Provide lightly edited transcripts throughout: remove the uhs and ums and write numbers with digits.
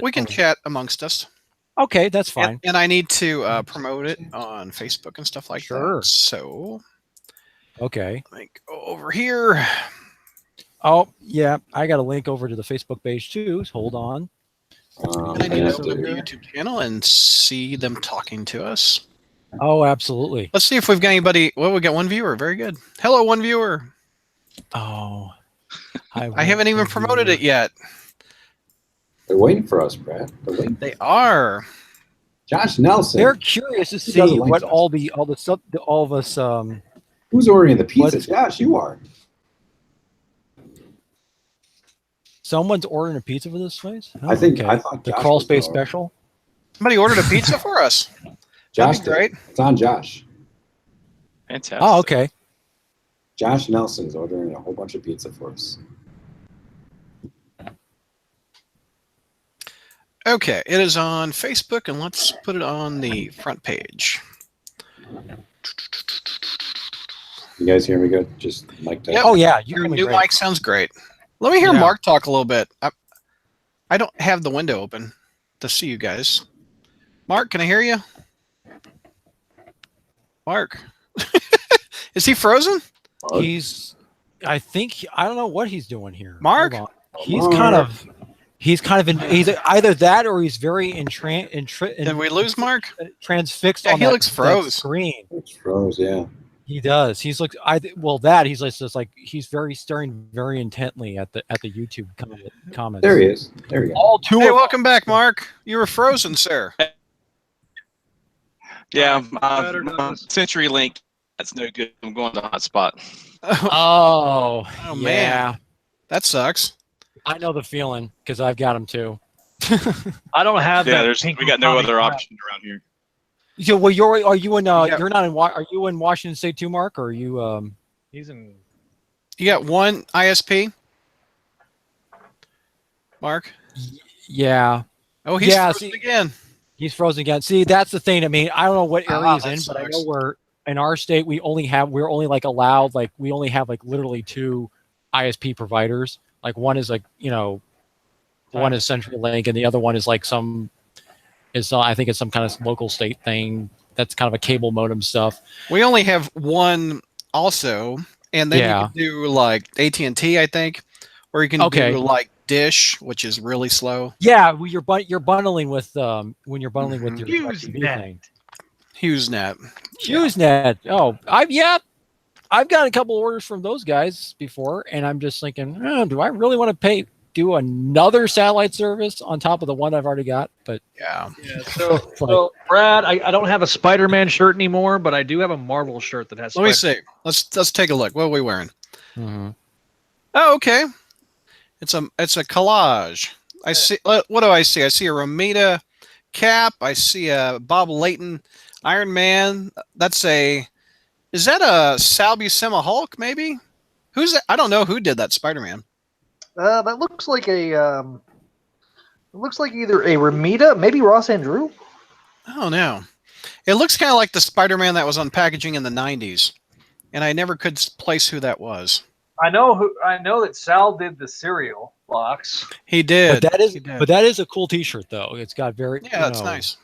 we can chat amongst us. Okay, that's fine. And I need to promote it on Facebook and stuff like that. So, okay. Let me go over here. Oh, yeah. I got a link over to the Facebook page too. Hold on. And I need to open the YouTube channel and see them talking to us. Oh, absolutely. Let's see if we've got anybody. Well, we got one viewer. Very good. Hello, one viewer. Oh. I haven't even promoted it yet. They're waiting for us, Brad. They are. Josh Nelson. They're curious to see what all the stuff, all of us. Who's ordering the pizza? Josh, you are. Someone's ordering a pizza for this place. Oh, I thought the crawl space special. Somebody ordered a pizza for us. Josh, great. It's on Josh. Fantastic. Oh, okay. Josh Nelson's ordering a whole bunch of pizza for us. Okay, it is on Facebook, and let's put it on the front page. You guys hear me good? Just mic test. Yep. Oh yeah, your new mic sounds great. Let me hear Mark talk a little bit. I don't have the window open to see you guys. Mark, can I hear you? Mark, is he frozen? I think I don't know what he's doing here. Mark, he's kind of he's either that or he's very Did we lose Mark? Transfixed yeah, on he looks froze. that screen. It's froze, yeah. He does. He's he's very staring very intently at the YouTube comments. There he is. There we go. All two. Hey, welcome back, Mark. You were frozen, sir. Yeah, CenturyLink. That's no good. I'm going to hotspot. Oh man, that sucks. I know the feeling because I've got them too. I don't have that. We got no other option around here. Yeah, well, are you in? You're not in. Are you in Washington State too, Mark? Or are you? He's in. You got one ISP, Mark. Yeah. Oh, he's frozen again. He's frozen again. See, that's the thing. I mean, I don't know what area he's in, but I know in our state we're only allowed we only have literally 2 ISP providers. Like one is one is CenturyLink and the other one is I think it's some kind of local state thing. That's kind of a cable modem stuff. We only have one also, and then you can do like AT&T, I think, or you can do like Dish, which is really slow. Yeah, well, you're bundling with when you're bundling with your HughesNet. HughesNet. Oh, I've got a couple orders from those guys before, and I'm just thinking, do I really want to do another satellite service on top of the one I've already got? But yeah. So Brad, I don't have a Spider-Man shirt anymore, but I do have a Marvel shirt that has. Let me see. Let's take a look. What are we wearing? Mm-hmm. Oh, okay. It's a collage. I see. What do I see? I see a Romita cap. I see a Bob Layton Iron Man. Is that a Sal Buscema Hulk? Maybe. Who's that? I don't know who did that Spider-Man. That looks like it looks like either a Romita, maybe Ross Andrew. Oh no, it looks kind of like the Spider-Man that was on packaging in the '90s, and I never could place who that was. I know that Sal did the cereal box. He did. But that is a cool T-shirt though. It's got very that's nice.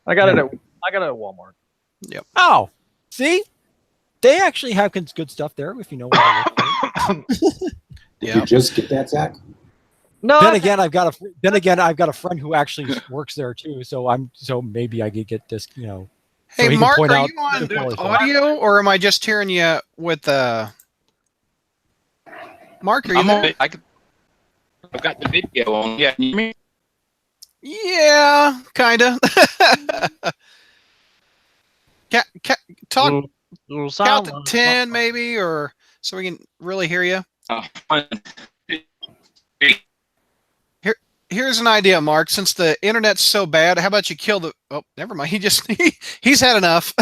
I got it at Walmart. Yep. Oh, see, they actually have good stuff there if you know what I look for. Did you just get that, Zach? No. Then again, I've got a friend who actually works there too. So maybe I could get this. Hey, Mark, are you on audio, or am I just hearing you with Mark, are you there? I've got the video on. Yeah, can you hear me? Yeah, kind of. Talk. Count to 10, maybe, or so we can really hear you. Here's an idea, Mark. Since the internet's so bad, how about you kill the? Oh, never mind. He's had enough.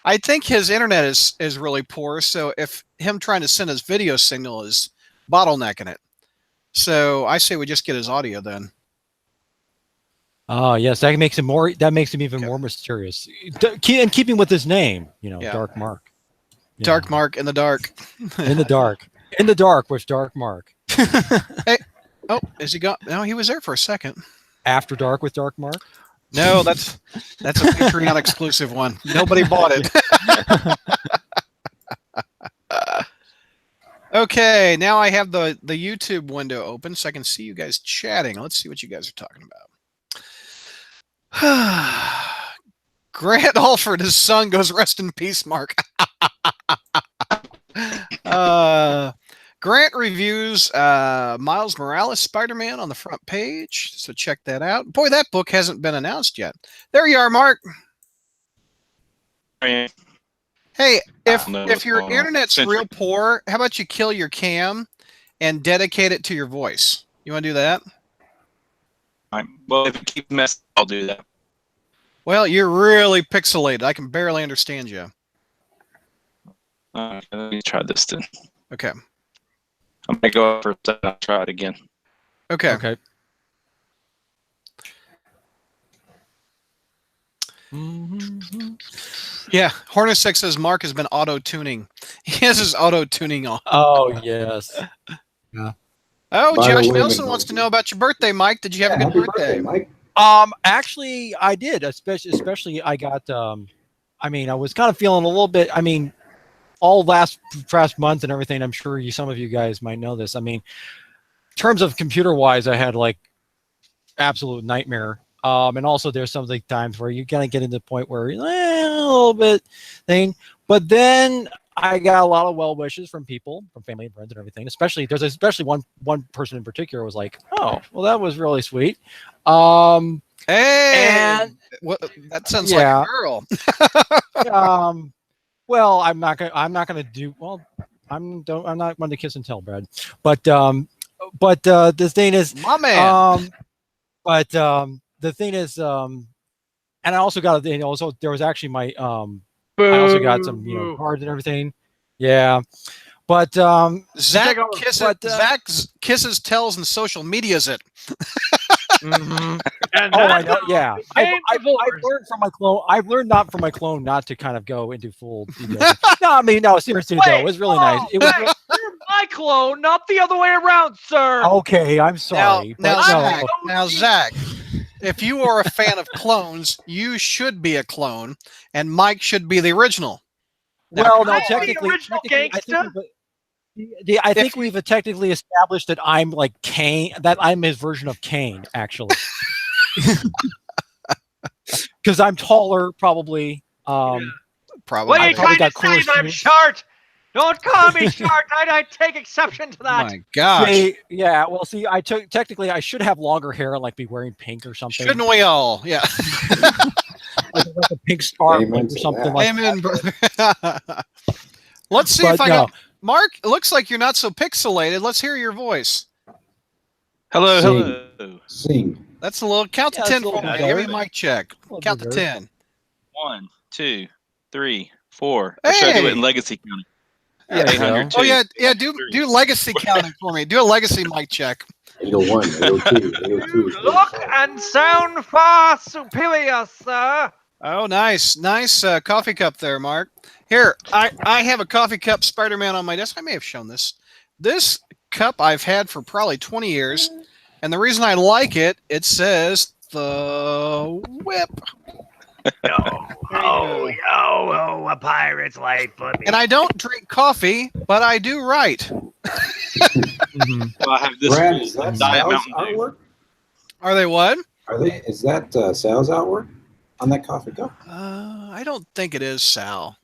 I think his internet is really poor. So if him trying to send his video signal is bottlenecking it, so I say we just get his audio then. Oh yes, that makes him more. That makes him even more mysterious. And keeping with his name, Dark Mark. Dark Mark in the dark. In the dark with Dark Mark. Hey, Oh, is he gone? No, he was there for a second. After Dark with Dark Mark. No, that's a Patreon exclusive one. Nobody bought it. Okay, now I have the YouTube window open so I can see you guys chatting. Let's see what you guys are talking about. Grant Alford, his son goes rest in peace, Mark. Grant reviews Miles Morales Spider-Man on the front page, so check that out. Boy, that book hasn't been announced yet. There you are, Mark. Hey, if your internet's real poor, how about you kill your cam and dedicate it to your voice? You want to do that? Well, if it keeps messing, I'll do that. Well, you're really pixelated. I can barely understand you. Let me try this then. Okay. I'm gonna go up for a second. I'll try it again. Okay. Okay. Yeah, Hornacek says Mark has been auto-tuning. He has his auto-tuning on. Oh yes. Oh, By the Josh way, Nelson Mike, wants to know about your birthday, Mike. Did you have a good happy birthday? Mike. Actually, I did. Especially, I got. I mean, I was kind of feeling a little bit. I mean, all last month and everything. I'm sure some of you guys might know this. I mean, in terms of computer-wise, I had like absolute nightmare. And also there's some like times where you kind of get into the point where a little bit thing, but then I got a lot of well wishes from people, from family and friends and everything. Especially one person in particular was like, "Oh, well, that was really sweet." Hey, and that sounds like a girl. Well, I'm not gonna do well. I'm not one to kiss and tell, Brad. But the thing is, my man. The thing is, and I also got, also there was actually my, I also got some, cards and everything. Yeah. But, Zach kisses, tells, and social medias it. Mm-hmm. I know. Yeah. I've learned from my clone. I've learned not from my clone not to kind of go into full details. No, I mean, no, seriously though, it was really nice. It was You're my clone, not the other way around, sir. Okay, I'm sorry. Now, Zach, if you are a fan of clones, you should be a clone, and Mike should be the original. Well, no, technically, I think we've technically established that I'm like Kane, that I'm his version of Kane, actually. Because I'm taller, probably. Probably. What are you trying to say? I'm short. Don't call me short. I take exception to that. Oh my gosh. See, yeah. Well, see, technically I should have longer hair and like be wearing pink or something. Shouldn't we all? Yeah. like a pink scarf or something like Amen, that. brother. Let's see if I can. Mark, it looks like you're not so pixelated. Let's hear your voice. Hello, Sing. hello. Sing. That's a little count to 10 for me. Give me a mic check. Count to 10. 1, 2, 3, 4. Or should I do it in legacy counting? Yeah, 802. Oh yeah. Do legacy counting for me. Do a legacy mic check. 801, 802, 802. Look and sound far superior, sir. Oh, nice coffee cup there, Mark. Here, I have a coffee cup Spider-Man on my desk. I may have shown this. This cup I've had for probably 20 years, and the reason I like it, it says the whip. A pirate's life for me. And I don't drink coffee, but I do write. Well, I have this Brad, is that Diet Sal's Mountain Dew. artwork? Are they what? Is that Sal's artwork on that coffee cup? I don't think it is Sal.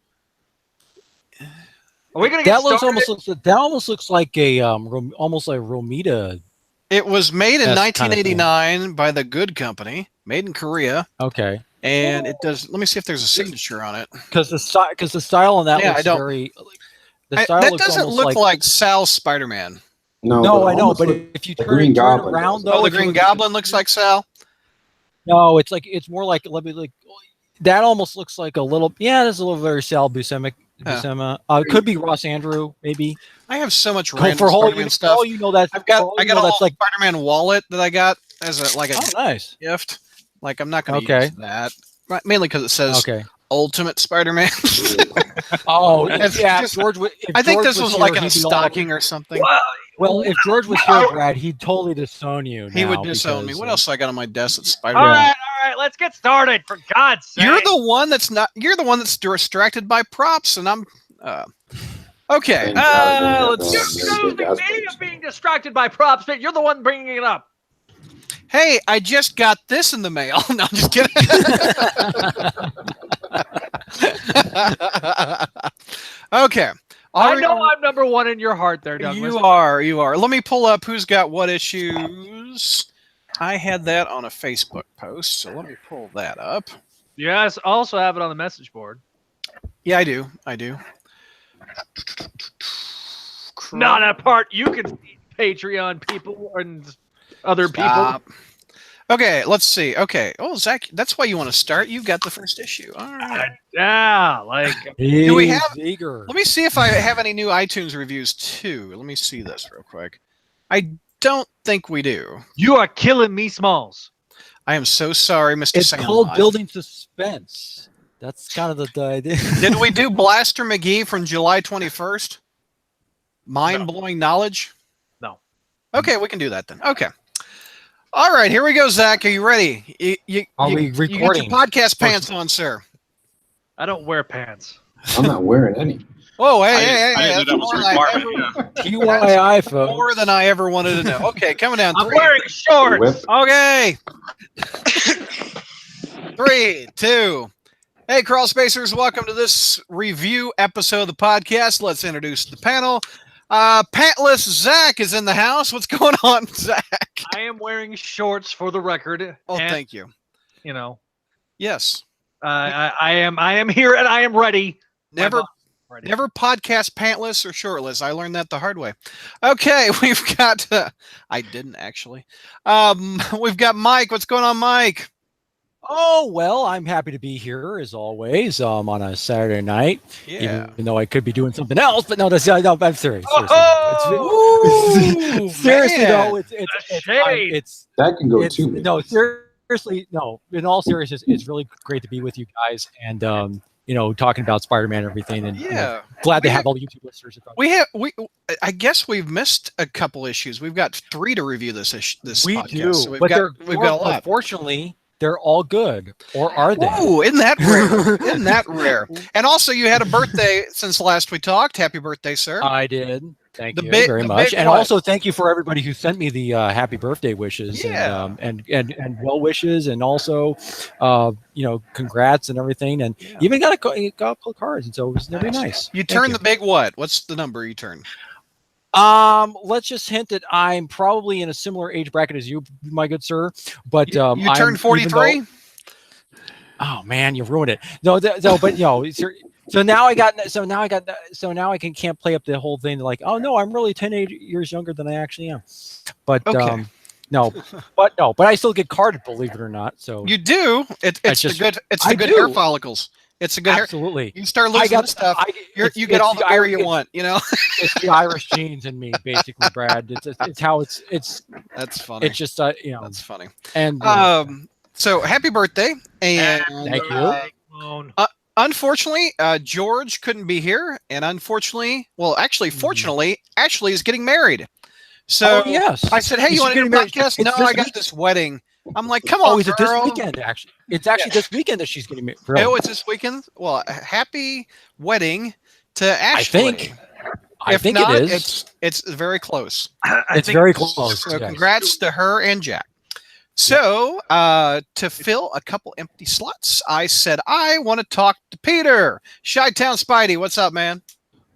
Are we gonna get that almost looks like a almost like Romita. It was made in That's 1989 by the Good Company, made in Korea. Okay. And it does. Let me see if there's a signature on it. Because the style on that looks very. That doesn't look like Sal's Spider-Man. No, I know, but if you turn it around, though, the Green Goblin looks like Sal. No, it's more like that. Almost looks like a little. Yeah, there's a little very Sal Buscema. It could be Ross Andrew, maybe. I have so much random Spider-Man Spider-Man stuff. You know that I got a whole Spider-Man wallet that I got as a nice gift. Like I'm not going to use that, mainly because it says Ultimate Spider-Man. Yeah, George. I think this was like in a stocking or something. Well, Well, if George was here, Brad, he'd totally disown you. He would now disown me. because, What else I got on my desk that's Spider? All right, let's get started. For God's sake, You're the one that's not. You're the one that's distracted by props, and I'm. Okay. Thank God I don't Let's. have, accusing me of being distracted by props, but you're the one bringing it up. Hey, I just got this in the mail. No, I'm just kidding. Okay. I know I'm number one in your heart there, Douglas. You are. Let me pull up who's got what issues. I had that on a Facebook post, so let me pull that up. You guys also have it on the message board. Yeah, I do. Not a part you can see Patreon people and other people. Okay, let's see. Okay. Oh, Zach, that's why you want to start. You've got the first issue. All right. Yeah, like Do we have? eager. Let me see if I have any new iTunes reviews too. Let me see this real quick. I don't think we do. you are killing me, Smalls. I am so sorry, Mr. It's Sandlot. called building suspense. That's kind of the idea. Did we do Blaster McGee from July 21st? Mind-blowing knowledge? No. Okay, we can do that then. Okay. All right, here we go, Zach. Are you ready? Are we You got your recording? podcast pants on, sir. I don't wear pants. I'm not wearing any. Oh, I hey. didn't know that was a requirement. Yeah. TYI, folks. More than I ever wanted to know. Okay, coming down. I'm wearing shorts. Whip. Okay. 3, 2. Hey, Crawl Spacers, welcome to this review episode of the podcast. Let's introduce the panel. Pantless Zach is in the house. What's going on, Zach? I am wearing shorts for the record. Oh, and, thank you. You know, Yes. I am here and I am ready. Never Ready. Never podcast pantless or shortless. I learned that the hard way. Okay, we've got. I didn't actually. We've got Mike. What's going on, Mike? Oh, well, I'm happy to be here as always on a Saturday night. Yeah. Even though I could be doing something else, but no, no, I'm serious. Oh, Seriously, man. though, shade. it's That can go too. no, seriously, no. In all seriousness, it's really great to be with you guys and talking about Spider-Man and everything. And Yeah. glad to have all the YouTube listeners. I guess we've missed a couple issues. We've got 3 to review this We podcast. do, So we've but got a lot. Unfortunately, they're all good, or are they? Oh, isn't that rare? Isn't that rare? And also, you had a birthday since last we talked. Happy birthday, sir. I did. Thank The you big- very the much, big and what? also thank you for everybody who sent me the happy birthday wishes, Yeah. and well wishes, and also, congrats and everything, and Yeah. even got a couple of cards, and so it was very nice. You Thank turn you. the big what? What's the number you turn? Let's just hint that I'm probably in a similar age bracket as you, my good sir. But You I'm- turned 43? Oh man, you ruined it. No, but so now I can't play up the whole thing like, oh no, I'm really 10 years younger than I actually am. But Okay. but I still get carded, believe it or not. So You do. It's just- the I good do. hair follicles. It's a good hair. absolutely. You start I losing got this stuff. You it's get all the hair you it's- want. You know. It's the Irish genes in me, basically, Brad. It's how it's That's funny. it's just That's funny. and So happy birthday! And thank you. unfortunately, George couldn't be here, and unfortunately, fortunately, Ashley is getting married. So oh yes, I said, "Hey, Is you she want to do a getting married? podcast?" It's No, this I got week- this wedding. I'm like, "Come on, is it this girl." weekend? Actually, it's actually this weekend that she's getting married. Oh, it's this weekend. Well, happy wedding to Ashley. I think not, it is. It's very close. It's very close. So yes. congrats to her and Jack. So to fill a couple empty slots, I said I want to talk to Peter. Chi-Town Spidey, what's up, man?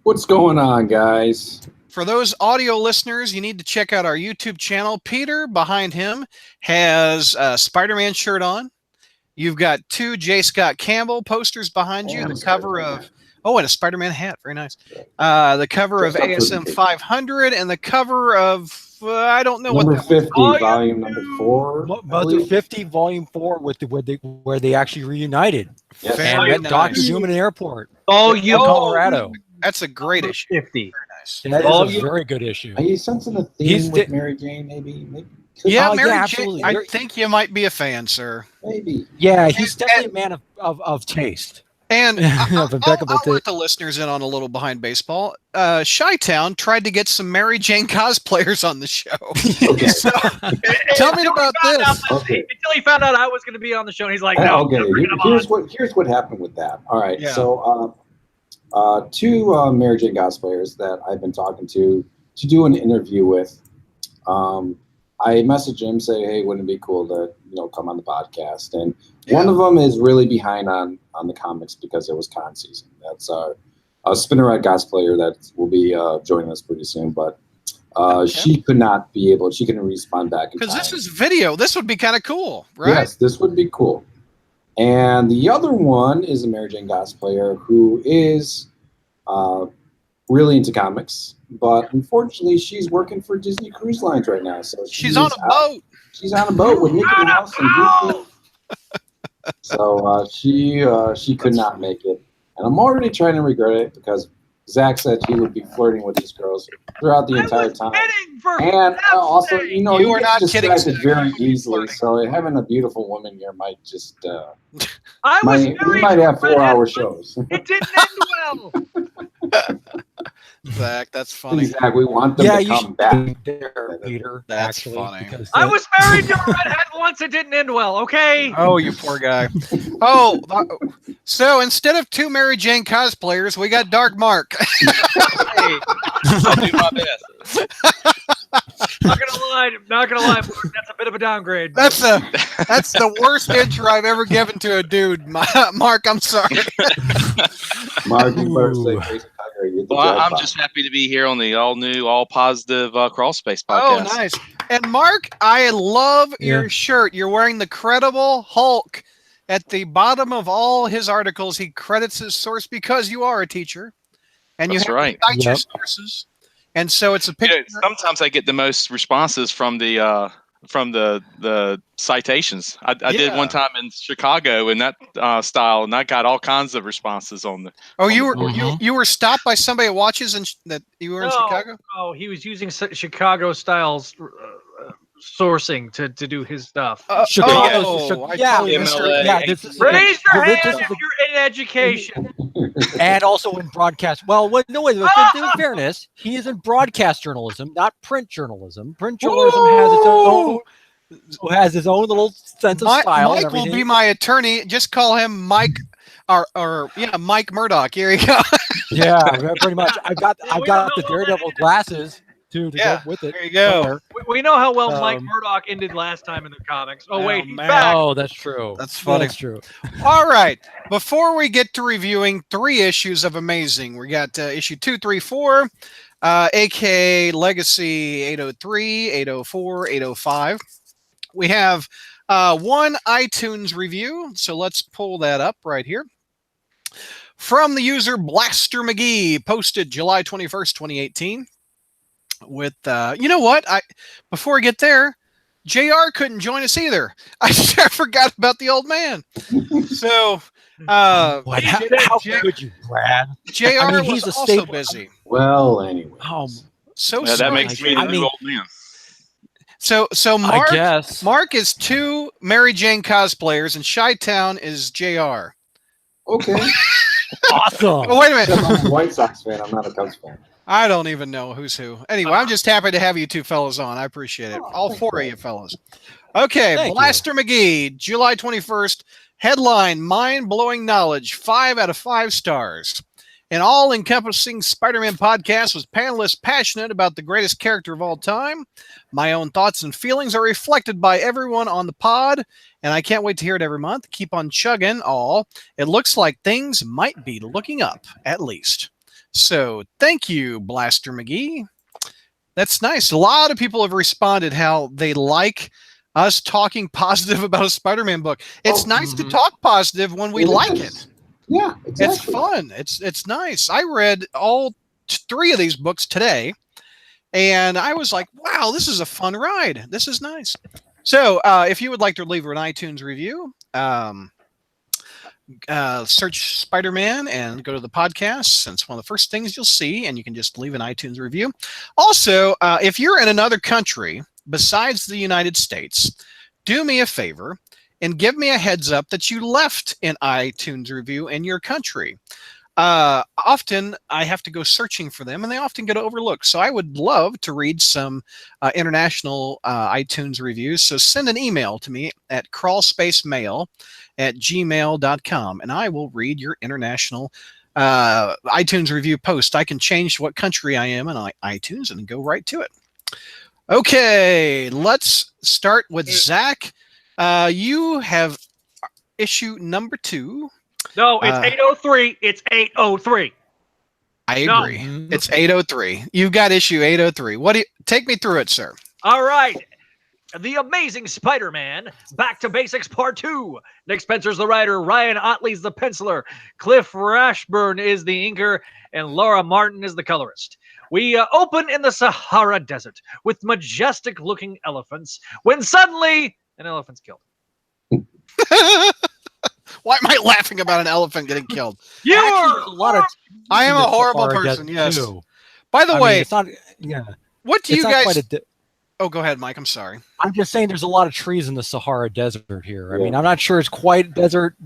What's going on, guys? For those audio listeners, you need to check out our YouTube channel. Peter, behind him, has a Spider-Man shirt on. You've got 2 J. Scott Campbell posters behind you. And The a cover Spider-Man. of... Oh, and a Spider-Man hat. Very nice. The cover of Just up ASM to the- 500 and the cover of... I don't know Number what... 50, Volume volume number 4. I Mother believe. 50, Volume 4, where they actually reunited Yes. Fan- and Very met Doctor nice. Doom in the airport Oh, in you Colorado. That's a great issue. 50. Very nice. That Oh, is a you- very good issue. Are you sensing a theme He's with di- Mary Jane? Maybe. Yeah, Oh, Mary yeah, Jane, absolutely. I think you might be a fan, sir. Maybe. Yeah, he's definitely a man of taste. And I'll impeccable let tape. the listeners in on a little behind baseball. Chi-Town tried to get some Mary Jane cosplayers on the show. Okay. So, tell me about this. Okay. Until he found out I was going to be on the show, and he's like, "No, Okay. bring him on." Here's what happened with that. All right. Yeah. So, two Mary Jane cosplayers that I've been talking to do an interview with. I messaged him, say, hey, wouldn't it be cool to come on the podcast? And one of them is really behind on the comics because it was con season. That's a Spinner Red cosplayer that will be joining us pretty soon, but she could not be able. She couldn't respond back because this is video. This would be kind of cool, right? Yes, this would be cool. And the other one is a Mary Jane cosplayer who is really into comics, but unfortunately, she's working for Disney Cruise Lines right now. So she's on a boat. She's on a boat with Mickey Mouse and Goofy. So she could not make it, and I'm already trying to regret it because Zach said he would be flirting with these girls throughout the entire time. And also, you are not kidding. Distracted very easily. So having a beautiful woman here might just we might have 4-hour shows. It didn't end well. Zach, that's funny. Zach, we want them to come back. There, Peter. That's actually, funny. because I was married to a redhead once. It didn't end well. Okay. Oh, you poor guy. Oh, so instead of 2 Mary Jane cosplayers, we got Dark Mark. Hey, I'll do my best. Not gonna lie, Mark, that's a bit of a downgrade. That's the worst intro I've ever given to a dude. Mark, I'm sorry. Mark, you better say Crazy Tiger. You get the Well, drag I'm box. just happy to be here on the all new, all positive Crawl Space podcast. Oh, nice. And Mark, I love your shirt. You're wearing the Credible Hulk. At the bottom of all his articles, he credits his source because you are a teacher. And That's you have right. to cite your sources. And so it's a picture. Sometimes I get the most responses from the citations. I did one time in Chicago in that style, and I got all kinds of responses on the. Oh, you were stopped by somebody at Watches and that you were in Chicago? Oh, he was using Chicago styles sourcing to do his stuff. Chicago, Raise your hand if you're in education. And also in broadcast. Well, in fairness, he is in broadcast journalism, not print journalism. Print journalism has its own little sense of style. Mike will be my attorney. Just call him Mike, or Mike Murdoch. Here you go. Yeah, pretty much. I've got the Daredevil glasses to go with it. There you go. We know how well Mike Murdoch ended last time in the comics. Oh wait, he's man. back. Oh, that's true. That's funny. That's true. All right. Before we get to reviewing 3 issues of Amazing, we got issue 2, 3, 4, aka Legacy 803, 804, 805. We have 1 iTunes review, so let's pull that up right here. From the user Blaster McGee, posted July 21st, 2018. With you know what? Before we get there, JR couldn't join us either. I forgot about the old man. So How could you, Brad? JR was also busy. Well, anyway. So that makes me the new old man. So Mark Mark is 2 Mary Jane cosplayers, and Chi-Town is JR. Okay. Awesome. Oh, wait a minute. I'm a White Sox fan. I'm not a Cubs fan. I don't even know who's who. Anyway, I'm just happy to have you 2 fellas on. I appreciate it. All 4 of you fellas. Okay, Thank Blaster McGee, July 21st. Headline, mind-blowing knowledge, 5 out of 5 stars. An all-encompassing Spider-Man podcast with panelists passionate about the greatest character of all time. My own thoughts and feelings are reflected by everyone on the pod, and I can't wait to hear it every month. Keep on chugging, all. It looks like things might be looking up, at least. So thank you, Blaster McGee. That's nice. A lot of people have responded how they like us talking positive about a Spider-Man book. It's nice to talk positive when we like it. Yeah, exactly. It's fun. It's nice. I read all 3 of these books today, and I was like, wow, this is a fun ride. This is nice. So if you would like to leave an iTunes review, search Spider-Man and go to the podcast. And it's one of the first things you'll see, and you can just leave an iTunes review. Also, if you're in another country besides the United States, do me a favor and give me a heads up that you left an iTunes review in your country. Often I have to go searching for them, and they often get overlooked. So I would love to read some international iTunes reviews. So send an email to me at crawlspacemail@gmail.com, and I will read your international iTunes review post. I can change what country I am on iTunes and go right to it. Okay, let's start with Zach. You have issue number 2. No, it's 803. It's 803. I agree. No. It's 803. You've got issue 803. What do you take me through it, sir? All right. The Amazing Spider-Man, Back to Basics Part 2. Nick Spencer's the writer, Ryan Otley's the penciler, Cliff Rashburn is the inker, and Laura Martin is the colorist. We open in the Sahara Desert with majestic-looking elephants when suddenly an elephant's killed. Why am I laughing about an elephant getting killed? I am a horrible person. Yes. Too. By the way, it's not. Yeah. What do you guys? Oh, go ahead, Mike. I'm sorry. I'm just saying, there's a lot of trees in the Sahara Desert here. I mean, I'm not sure it's quite desert.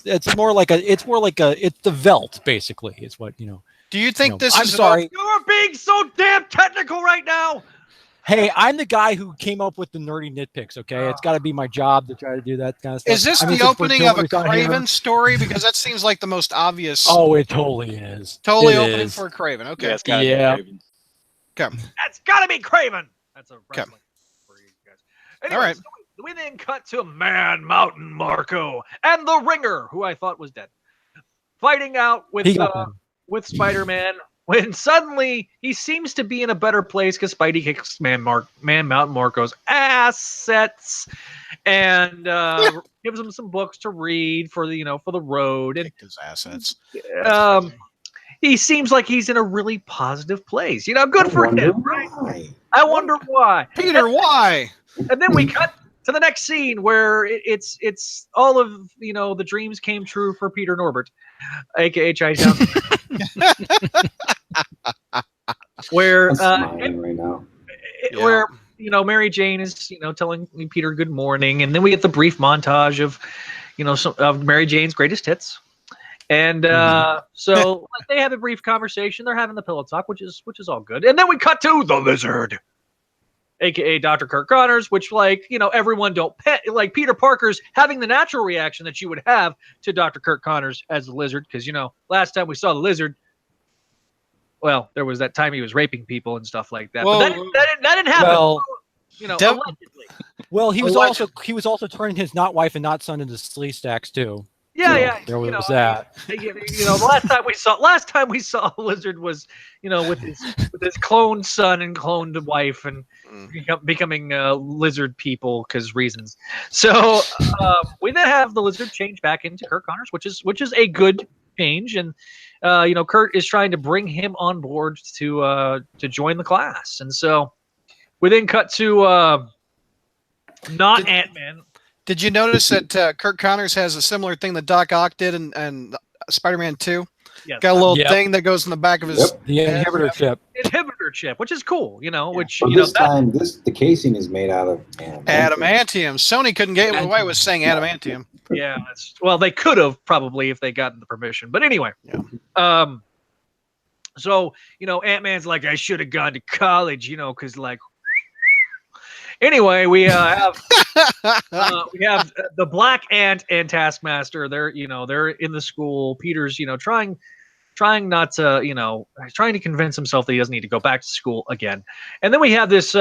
It's more like it's the veldt, basically. It's what you know. Do you think this I'm is? Sorry. You're being so damn technical right now. Hey, I'm the guy who came up with the nerdy nitpicks, okay? It's got to be my job to try to do that kind of stuff. Is this the opening of a Craven story? Because that seems like the most obvious. Oh, it totally is. Totally opening for a Craven. Okay. Yeah, it's gotta be Craven. Okay. That's got to be Craven. That's a wrestling for you guys. Anyway, all right. So we then cut to Man Mountain Marco and the Ringer, who I thought was dead, fighting out with Spider-Man. When suddenly he seems to be in a better place because Spidey kicks Man Mountain Marco's assets and gives him some books to read for the road and his assets. He seems like he's in a really positive place. Good for him, right? I wonder why. Peter, why? And then we cut to the next scene where it's all of the dreams came true for Peter Norbert, aka Chinatown. Where right now. Where Mary Jane is telling Peter good morning, and then we get the brief montage of of Mary Jane's greatest hits, and so they have a brief conversation. They're having the pillow talk, which is all good, and then we cut to the Lizard, aka Dr. Kirk Connors, which everyone don't like. Peter Parker's having the natural reaction that you would have to Dr. Kirk Connors as the Lizard, because last time we saw the Lizard. Well, there was that time he was raping people and stuff like that. Well, but that didn't happen. Well, allegedly. Well, he was also turning his not wife and not son into slee stacks too. Yeah. There was that. The last time we saw a Lizard was, with his cloned son and cloned wife and becoming lizard people because reasons. So we then have the Lizard change back into Kirk Connors, which is a good change, and Kurt is trying to bring him on board to join the class, and so we then cut to not Ant-Man. Did you notice that Kirk Connors has a similar thing that Doc Ock did in Spider-Man 2? Yes. Got a little thing that goes in the back of his the inhibitor chip. Inhibitor chip, which is cool, which this time the casing is made out of adamantium. Sony couldn't get away with saying adamantium. Yeah, well, they could have probably if they gotten the permission. But anyway, so Ant-Man's like, I should have gone to college, because Anyway, we have the Black Ant and Taskmaster. They're in the school. Peter's trying not to trying to convince himself that he doesn't need to go back to school again. And then we have this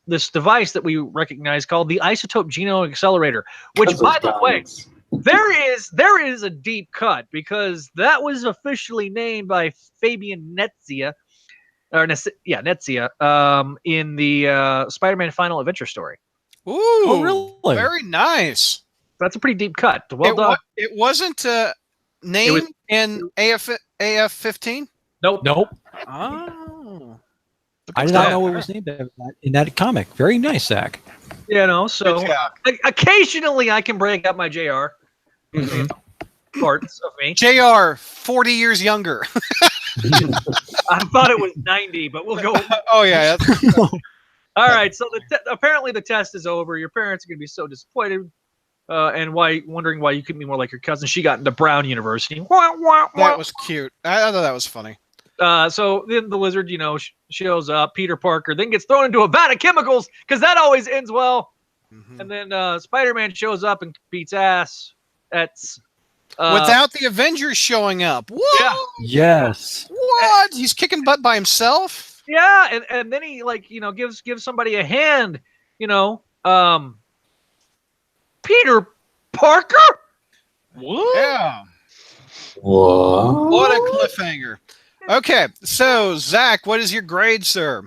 this device that we recognize called the Isotope Genome Accelerator, which by the way, there is a deep cut because that was officially named by Fabian Netzia. Netzia, in the Spider-Man Final Adventure story. Ooh, really? Very nice. That's a pretty deep cut. Well done. It wasn't named in AF-15? Nope. Oh. I did not know it was named in that comic. Very nice, Zach. So occasionally I can break up my JR parts of me. JR, 40 years younger. I thought it was 90, but we'll go. Oh, yeah. All right. So apparently the test is over. Your parents are going to be so disappointed. and wondering why you couldn't be more like your cousin. She got into Brown University. Wah, wah, wah. That was cute. I thought that was funny. So then the lizard, shows up. Peter Parker then gets thrown into a vat of chemicals because that always ends well. Mhm. And then Spider-Man shows up and beats ass. That's Without the Avengers showing up. What? Yeah. Yes. What? He's kicking butt by himself? Yeah, and then he gives somebody a hand. Peter Parker. What? Yeah. What? What a cliffhanger. Okay, so Zach, what is your grade, sir?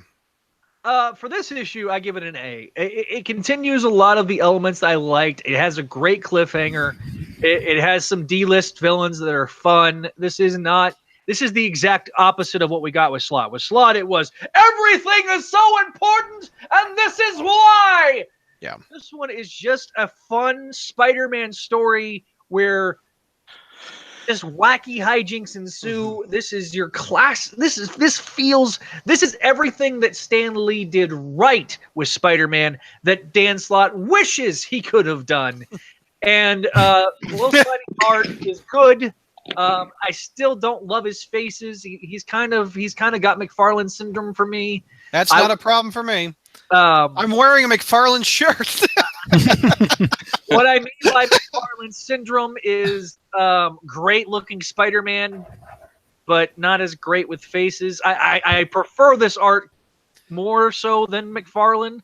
For this issue, I give it an A. It continues a lot of the elements that I liked. It has a great cliffhanger. It has some D-list villains that are fun. This is the exact opposite of what we got with Slott. With Slott, it was everything is so important, and this is why. Yeah. This one is just a fun Spider-Man story where just wacky hijinks ensue. This is your class. This is everything that Stan Lee did right with Spider-Man that Dan Slott wishes he could have done. And Will Spidey's art is good. I still don't love his faces. He's kind of got McFarlane syndrome for me. That's not a problem for me. Um, I'm wearing a McFarlane shirt. What I mean by McFarlane syndrome is great looking Spider-Man, but not as great with faces. I prefer this art more so than McFarlane.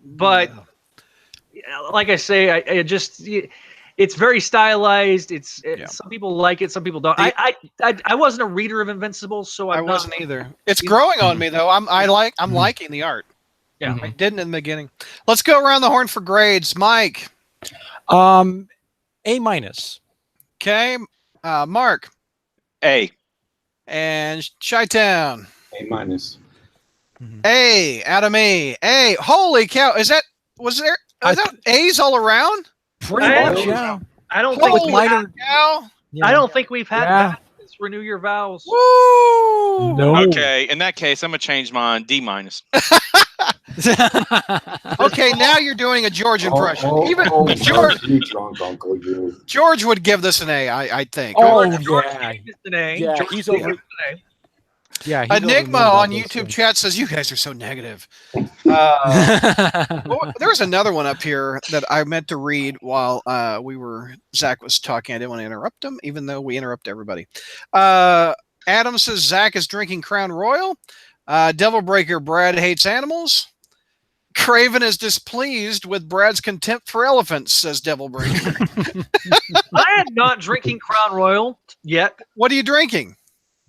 But like I say, it's very stylized. Some people like it, some people don't. I wasn't a reader of Invincible, so I wasn't either. It's growing on me though. I'm liking the art. Yeah, I didn't in the beginning. Let's go around the horn for grades. Mike. A-. Okay. Mark. A. And Chi-Town. A-. A. Adam A. A. Holy cow. Was that A's all around? Pretty much, yeah. I don't Holy think minor- cow. Yeah. I don't think we've had Yeah. that since Renew Your Vows. Woo! No. Okay, in that case, I'm gonna change mine. D-. Okay, now you're doing a George impression. Even George, you drunk uncle, you. George would give this an A, I think. Oh, George yeah. gave this an A. Yeah, George he's gave over- this an A. Yeah, he's Enigma over on those YouTube things. chat says you guys are so negative. There's another one up here that I meant to read while Zach was talking. I didn't want to interrupt him, even though we interrupt everybody. Adam says Zach is drinking Crown Royal. Devil Breaker, Brad hates animals. Craven is displeased with Brad's contempt for elephants, says Devil Breaker. I am not drinking Crown Royal yet. What are you drinking?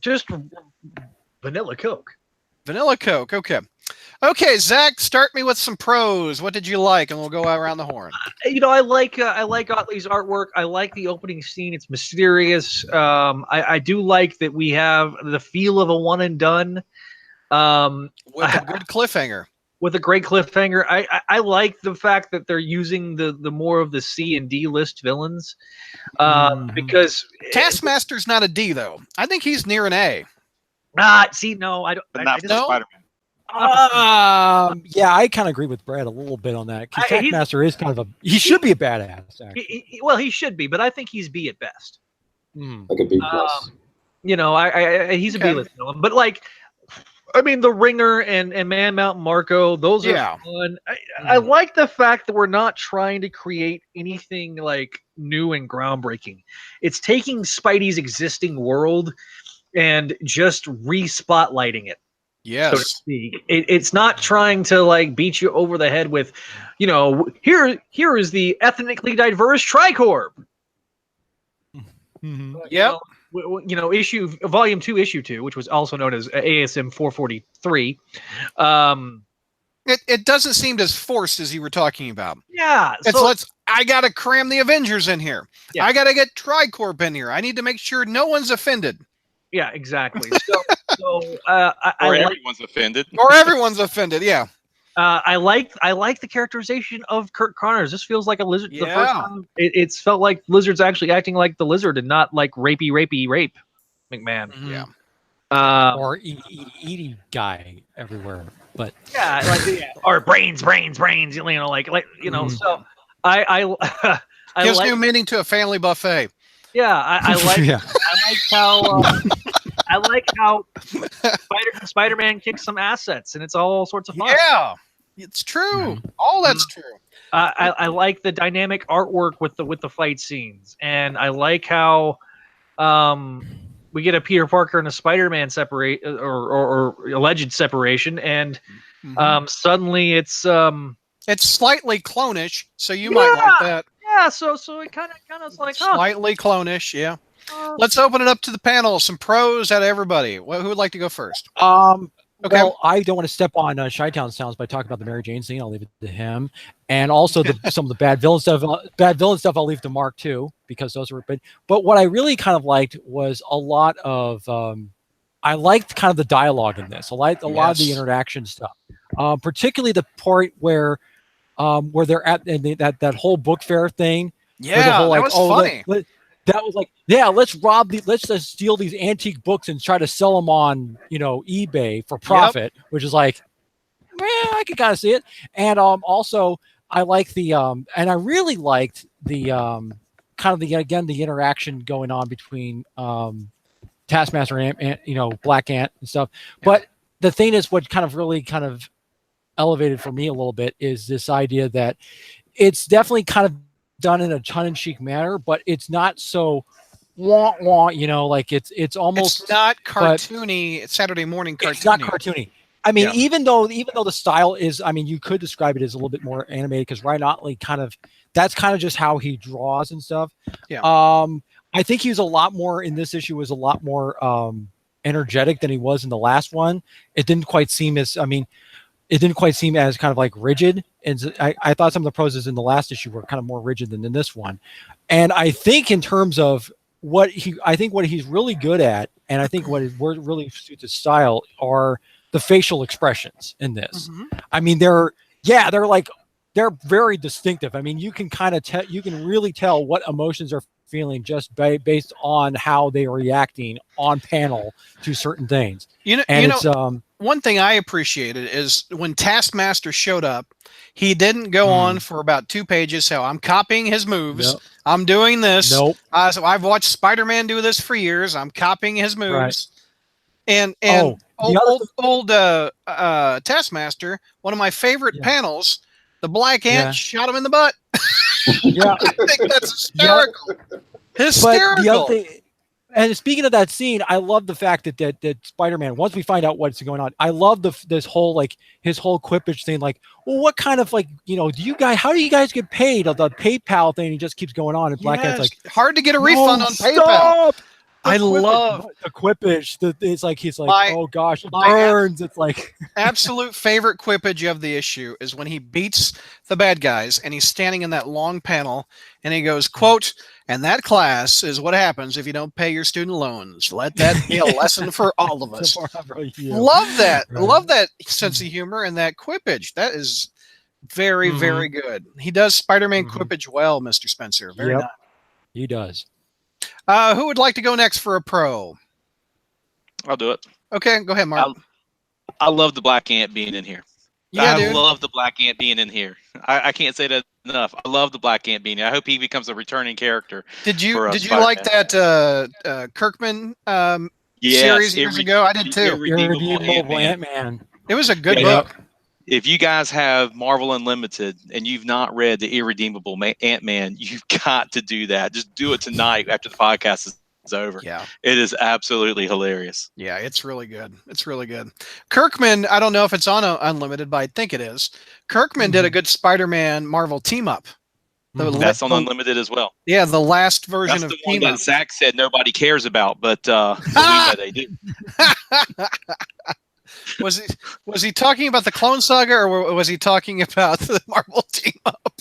Just vanilla Coke. Vanilla Coke. Okay. Okay, Zach, start me with some pros. What did you like? And we'll go around the horn. I like Otley's artwork. I like the opening scene. It's mysterious. I do like that we have the feel of a one and done. With a good cliffhanger. With a great cliffhanger. I like the fact that they're using the more of the C and D list villains. Because Taskmaster's not a D, though. I think he's near an A. no, I don't. But I not for just- Spider-Man. Yeah, I kind of agree with Brad a little bit on that. He's- Taskmaster is kind of he should be a badass. Actually. he should be, but I think he's B at best. Like a B plus. He's a Okay. B-list villain, but the Ringer and Man Mountain Marco, those Yeah. are fun. I like the fact that we're not trying to create anything new and groundbreaking. It's taking Spidey's existing world and just re-spotlighting it. So to Yes. speak. It's not trying to beat you over the head with, here is the ethnically diverse Tricorp. Yep. Volume 2, Issue 2, which was also known as ASM 443. It doesn't seem as forced as you were talking about. Yeah. I gotta cram the Avengers in here. Yeah. I gotta get Tricorp in here. I need to make sure no one's offended. Yeah, exactly. Or everyone's offended. Or everyone's offended, yeah. I like the characterization of Kurt Connors. This feels like a lizard. The first Yeah. time it's felt like Lizard's actually acting like the lizard and not like rapey rape McMahon. Yeah. Or eating guy everywhere, but Or brains. So I I Gives like new meaning to a family buffet. yeah I like Yeah. I like how Spider-Man kicks some assets and it's all sorts of fun. Yeah, it's true. All that's true. I like the dynamic artwork with the fight scenes, and I like how we get a Peter Parker and a Spider-Man separate or alleged separation, and suddenly it's slightly clonish, so you might like that. yeah. So it kind of is like Slightly clonish, yeah. Let's open it up to the panel. Some pros out of everybody. Who would like to go first? Okay. Well, I don't want to step on Chi-Town Sounds by talking about the Mary Jane scene. I'll leave it to him, and also some of the bad villain stuff. I'll leave to Mark too, because those were. But what I really kind of liked was a lot of. I liked kind of the dialogue in this. I liked a lot of the interaction stuff, particularly the part where they're at that whole book fair thing. Yeah, the whole, that was funny. That was like, yeah, let's just steal these antique books and try to sell them on, eBay for profit, which is like, I could kind of see it. And also I like and I really liked the kind of the interaction going on between Taskmaster and Black Ant and stuff. But the thing is, what kind of really kind of elevated for me a little bit is this idea that it's definitely kind of done in a tongue-in-cheek manner, but it's not so like it's almost, it's not cartoony. It's Saturday morning cartoony. It's not cartoony. I mean, even though the style is, I mean, you could describe it as a little bit more animated, because Ryan Otley that's kind of just how he draws and stuff. Yeah. I think he was a lot more in this issue, was a lot more energetic than he was in the last one. It didn't quite seem as kind of like rigid. And I thought some of the poses in the last issue were kind of more rigid than in this one. And I think in terms of what he's really good at, and I think what really suits his style, are the facial expressions in this. I mean, they're very distinctive. I mean, you can kind of you can really tell what emotions are feeling just based on how they are reacting on panel to certain things. One thing I appreciated is when Taskmaster showed up, he didn't go on for about 2 pages. So I'm copying his moves. Nope. I'm doing this. Nope. So I've watched Spider-Man do this for years. I'm copying his moves. Right. And old Taskmaster, one of my favorite panels, the Black Ant shot him in the butt. Yeah. I think that's hysterical. Hysterical. But the other thing, and speaking of that scene, I love the fact that Spider-Man, once we find out what's going on, I love this whole, like, his whole quippage thing, like, well, what kind of, like, how do you guys get paid? The PayPal thing, he just keeps going on, and Black Ant's like, hard to get a refund on PayPal. I love the quippage. It's like he's like, oh gosh, it burns. It's like absolute favorite quippage of the issue is when he beats the bad guys and he's standing in that long panel and he goes, quote, "And that class is what happens if you don't pay your student loans. Let that be a lesson for all of us." Love that. Right. Love that sense of humor and that quippage. That is very, very good. He does Spider-Man quippage well, Mr. Spencer. Very nice. He does. Who would like to go next for a pro? I'll do it. Okay, go ahead, Mark. I love the Black Ant being in here. Yeah, I love the Black Ant being in here. I can't say that enough. I love the Black Ant being here. I hope he becomes a returning character. Did you like that Kirkman series years ago? I did too. Irredeemable Ant-Man. It was a good book. If you guys have Marvel Unlimited and you've not read the Irredeemable Ant-Man, you've got to do that. Just do it tonight after the podcast is over. Yeah. It is absolutely hilarious. Yeah, it's really good. It's really good. Kirkman, I don't know if it's on Unlimited, but I think it is. Kirkman did a good Spider-Man Marvel team up. That's on Unlimited as well. Yeah, the last version That's of the one that Zach said nobody cares about, but we know they do. Was he talking about the Clone Saga, or was he talking about the Marvel team up?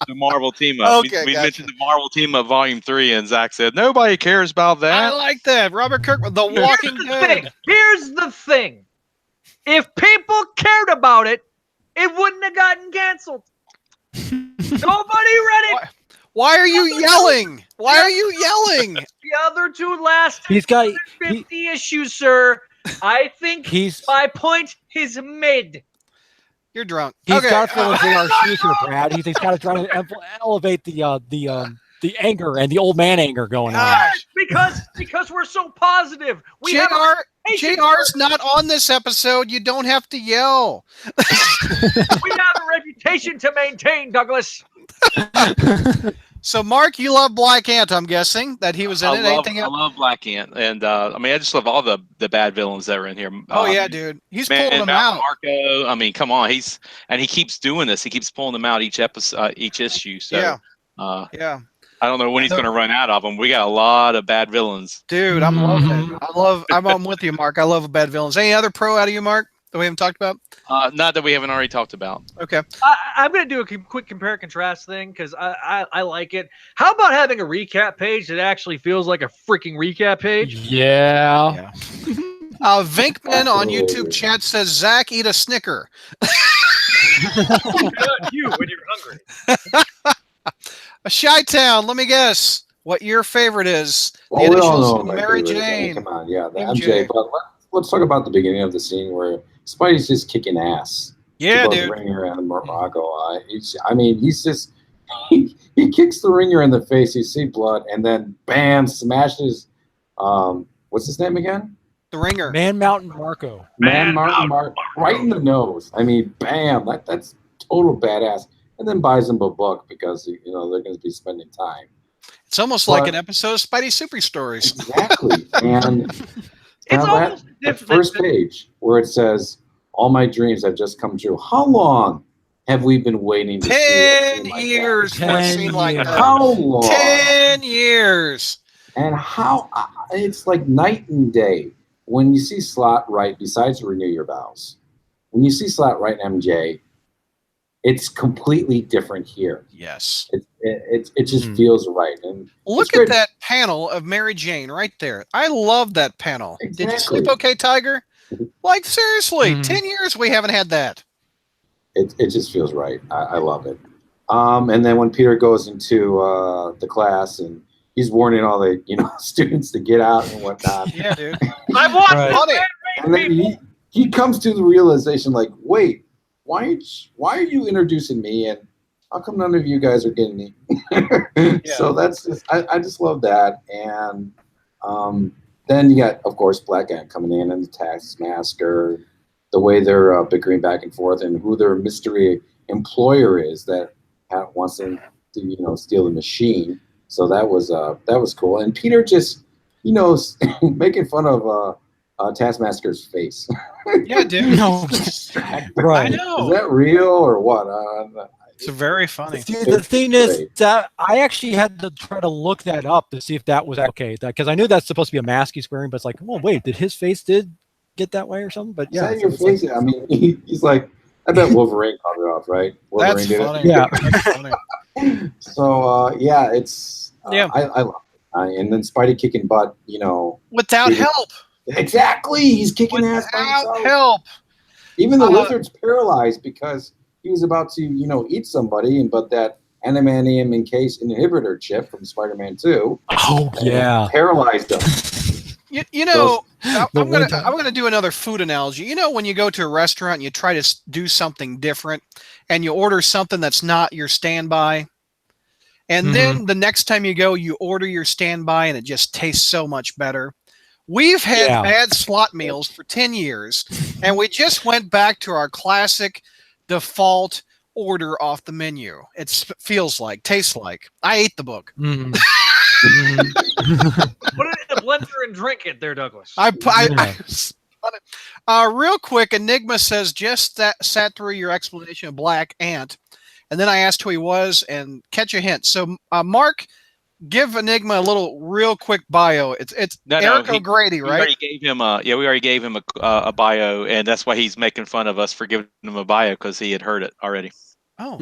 The Marvel team up. Okay, we mentioned the Marvel team up Volume 3, and Zach said nobody cares about that. I like that. Robert Kirkman, The Walking Dead. Here's the thing: if people cared about it, it wouldn't have gotten canceled. Nobody read it. Why are you yelling? Why are you yelling? The other two last 50 issues, sir. I think my point is made. You're drunk. He's Okay. got to fill in JR's shoes here, Brad. He's got to try to elevate the anger and the old man anger going on. Because we're so positive. JR's not on this episode. You don't have to yell. We have a reputation to maintain, Douglas. So, Mark, you love Black Ant, I'm guessing, that he was in it. I love Black Ant. And, I mean, I just love all the bad villains that are in here. Oh, yeah, dude. He's pulling them out. Marco, I mean, come on. He keeps doing this. He keeps pulling them out each episode, each issue. So, yeah. I don't know when he's going to run out of them. We got a lot of bad villains. Dude, I'm loving it. I'm with you, Mark. I love bad villains. Any other pro out of you, Mark, that we haven't talked about? Not that we haven't already talked about. Okay. I'm going to do a quick compare and contrast thing because I like it. How about having a recap page that actually feels like a freaking recap page? Yeah. Vinkman on YouTube chat says, Zach, eat a Snicker. You when you're hungry. Chi-Town, let me guess what your favorite is. Well, we all know Mary Jane. Come on, yeah, the MJ. But let's talk about the beginning of the scene where Spidey's just kicking ass. Yeah, dude. The Ringer and Morocco. He's just he kicks the Ringer in the face. You see blood, and then bam, smashes. What's his name again? The Ringer. Man Mountain Marco. Man Mountain Marco, right in the nose. I mean, bam! That's total badass. And then buys him a book because they're going to be spending time. It's almost like an episode of Spidey Super Stories. Exactly, and it's almost the first page where it says, "All my dreams have just come true." How long have we been waiting? 10 years for a scene like that. How long? 10 years. And how it's like night and day when you see Slott write. Besides Renew Your Vows, when you see Slott write MJ. It's completely different here. Yes. It just feels right. And look at that panel of Mary Jane right there. I love that panel. Exactly. Did you sleep okay, Tiger? Like, seriously, 10 years we haven't had that. It just feels right. I love it. And then when Peter goes into the class and he's warning all the students to get out and whatnot. Yeah, dude. I want it. And then he comes to the realization like, wait, why are you introducing me, and how come none of you guys are getting me? So that's just I just love that. And then you got, of course, Black Ant coming in and the Taskmaster, the way they're bickering back and forth, and who their mystery employer is that wants them to steal the machine. So that was cool. And Peter just making fun of Taskmaster's face. Yeah, dude. No. Right. I know. Is that real or what? It's very funny. See, the thing is that I actually had to try to look that up to see if that was okay. Because I knew that's supposed to be a mask he's wearing, but it's like, oh wait, did his face get that way or something? But yeah, is that your face? I mean, he's like, I bet Wolverine caught it off, right? Wolverine That's did funny. It. Yeah. That's funny. So it's I love it. And then Spidey kicking butt, Without help. Exactly, he's kicking ass by Without himself. help. Even the lizard's paralyzed because he was about to, eat somebody, but that adamantium encased inhibitor chip from Spider-Man 2. Oh yeah, paralyzed him. I'm gonna do another food analogy. When you go to a restaurant and you try to do something different, and you order something that's not your standby, and then the next time you go, you order your standby, and it just tastes so much better. We've had bad slot meals for 10 years, and we just went back to our classic default order off the menu. It feels like, tastes like. I ate the book. Put it in the blender and drink it there, Douglas. Real quick, Enigma says, just sat through your explanation of Black Ant, and then I asked who he was, and catch a hint. So, Mark, give Enigma a little real quick bio. It's Eric O'Grady, right? We already gave him a bio, and that's why he's making fun of us for giving him a bio because he had heard it already. Oh,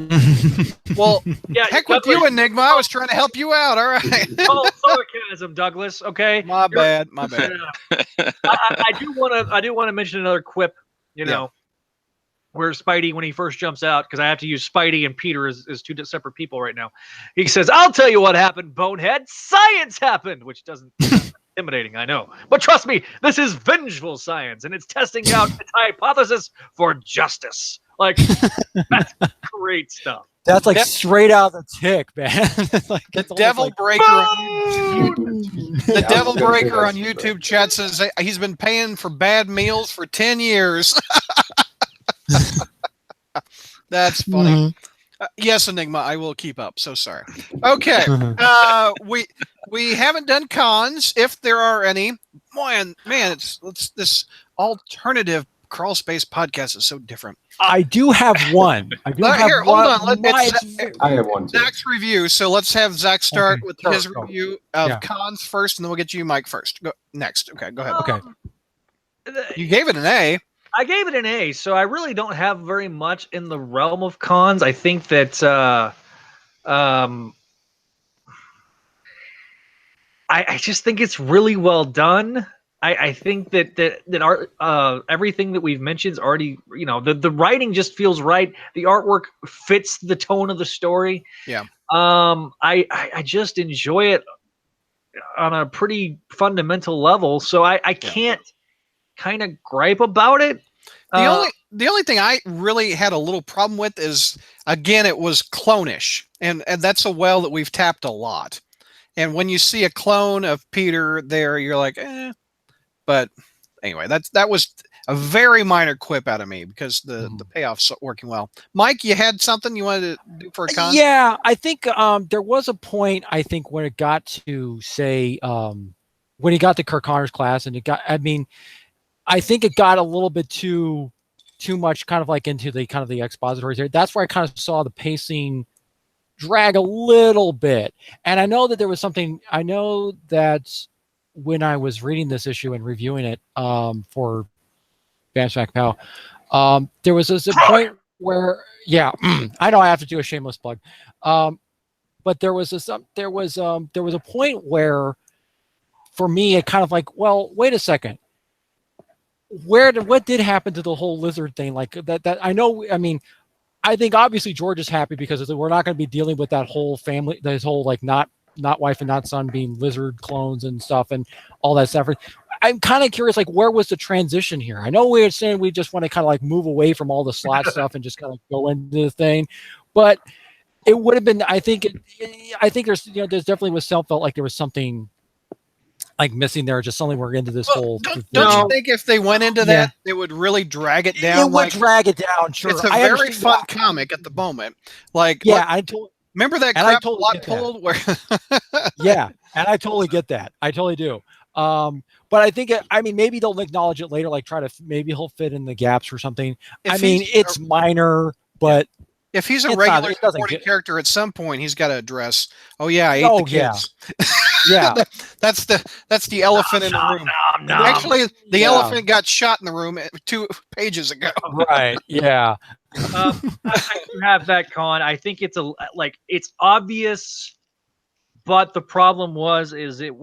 well, heck with you, Enigma. I was trying to help you out. All right. Sarcasm, Douglas. Okay. My bad. I do want to mention another quip. Where Spidey, when he first jumps out, because I have to use Spidey and Peter as two separate people right now. He says, "I'll tell you what happened, bonehead. Science happened," which doesn't sound intimidating, I know. But trust me, this is vengeful science, and it's testing out its hypothesis for justice. Like that's great stuff. That's like straight out of the Tick, man. Like, The it's almost Devil like, Breaker. The Yeah, I Devil was gonna say Breaker on that's YouTube chat says he's been paying for bad meals for 10 years. That's funny. Yes, Enigma, I will keep up. So sorry. Okay. We haven't done cons, if there are any. Man, it's this alternative crawl space podcast is so different. I do have one. I do have Here, hold one. on. I have one too. Zach's review. So let's have Zach start Okay, with sure, his go. review of Yeah. cons first, and then we'll get you, Mike, first. Go next. Okay, go ahead. Okay. You gave it an A. I gave it an A, so I really don't have very much in the realm of cons. I think that I just think it's really well done. I think that our everything that we've mentioned is already, the writing just feels right. The artwork fits the tone of the story. Yeah. I just enjoy it on a pretty fundamental level. So I can't kind of gripe about it. The only thing I really had a little problem with is, again, it was clone-ish, and that's a well that we've tapped a lot. And when you see a clone of Peter there, you're like, eh. But anyway, that was a very minor quip out of me because the payoff's working well. Mike, you had something you wanted to do for a con? Yeah, I think there was a point, I think, when it got to say when he got to Kirk Connor's class, and I think it got a little bit too much kind of like into the kind of the expository there. That's where I kind of saw the pacing drag a little bit. And I know that there was something, I know that when I was reading this issue and reviewing it for Bandsmack Pal, there was a point where, yeah, I know I have to do a shameless plug. But there was a point where for me, it kind of like, well, wait a second. What did happen to the whole lizard thing? Like that I know, I mean, I think obviously George is happy because we're not going to be dealing with that whole family, this whole like not wife and not son being lizard clones and stuff and all that stuff. I'm kind of curious, like, where was the transition here? I know we were saying we just want to kind of like move away from all the slot stuff and just kind of go into the thing, but it would have been, I think there's, there's definitely felt like there was something like missing there, just suddenly we're into this whole. Don't you think if they went into that, it would really drag it down? It would drag it down. Sure, it's a very fun comic at the moment. Like, remember that crap plot pulled where? Yeah, and I totally get that. I totally do. But I think, maybe they'll acknowledge it later, like maybe he'll fit in the gaps or something. It's minor, but. If he's a regular supporting character, at some point he's got to address. Oh yeah, I ate the kids. Yeah, that's the elephant in the room. Actually, the elephant got shot in the room 2 pages ago. Right. Yeah. I do have that con. I think it's it's obvious, but the problem is it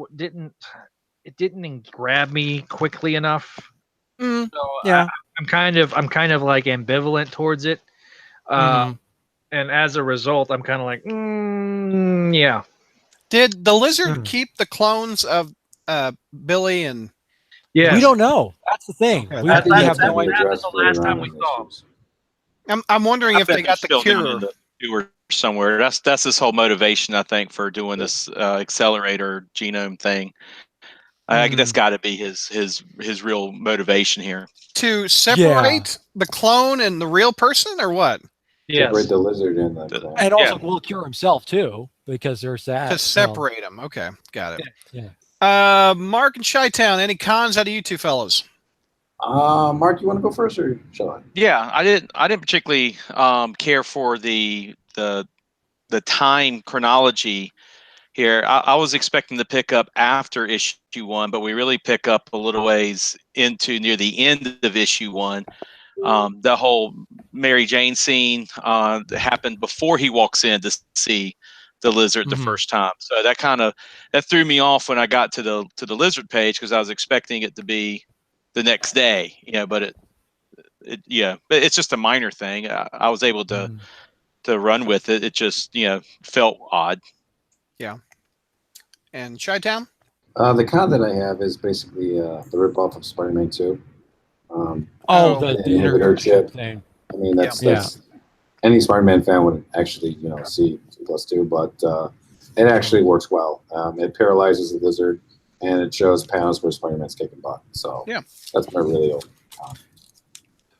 didn't grab me quickly enough. So yeah, I'm kind of like ambivalent towards it. And as a result, I'm kind of like, yeah. Did the lizard keep the clones of Billy and? Yeah, we don't know. That's the thing. Okay, we have no idea. That was the last time we saw them. I'm wondering if they got the cure somewhere. That's this whole motivation, I think, for doing this accelerator genome thing. That's got to be his real motivation here. To separate the clone and the real person, or what? Yes. Separate the lizard and the clone. And also will cure himself too, because there's that. To separate him. Okay, got it. Yeah. Mark and Chi-Town, any cons out of you two fellows? Mark, you want to go first, or shall I? Yeah, I didn't particularly care for the time chronology here. I was expecting to pick up after issue 1, but we really pick up a little ways into near the end of issue 1. The whole Mary Jane scene happened before he walks in to see the lizard the first time. So that threw me off when I got to the lizard page, because I was expecting it to be the next day. But but it's just a minor thing. I was able to run with it. It just felt odd. Yeah. And Chi-Town? The con that I have is basically the ripoff of Spider-Man 2. The inhibitor chip thing. I mean, that's any Spider-Man fan would actually, see those two, but it actually works well. It paralyzes the lizard, and it shows panels where Spider-Man's kicking butt. So that's my really old.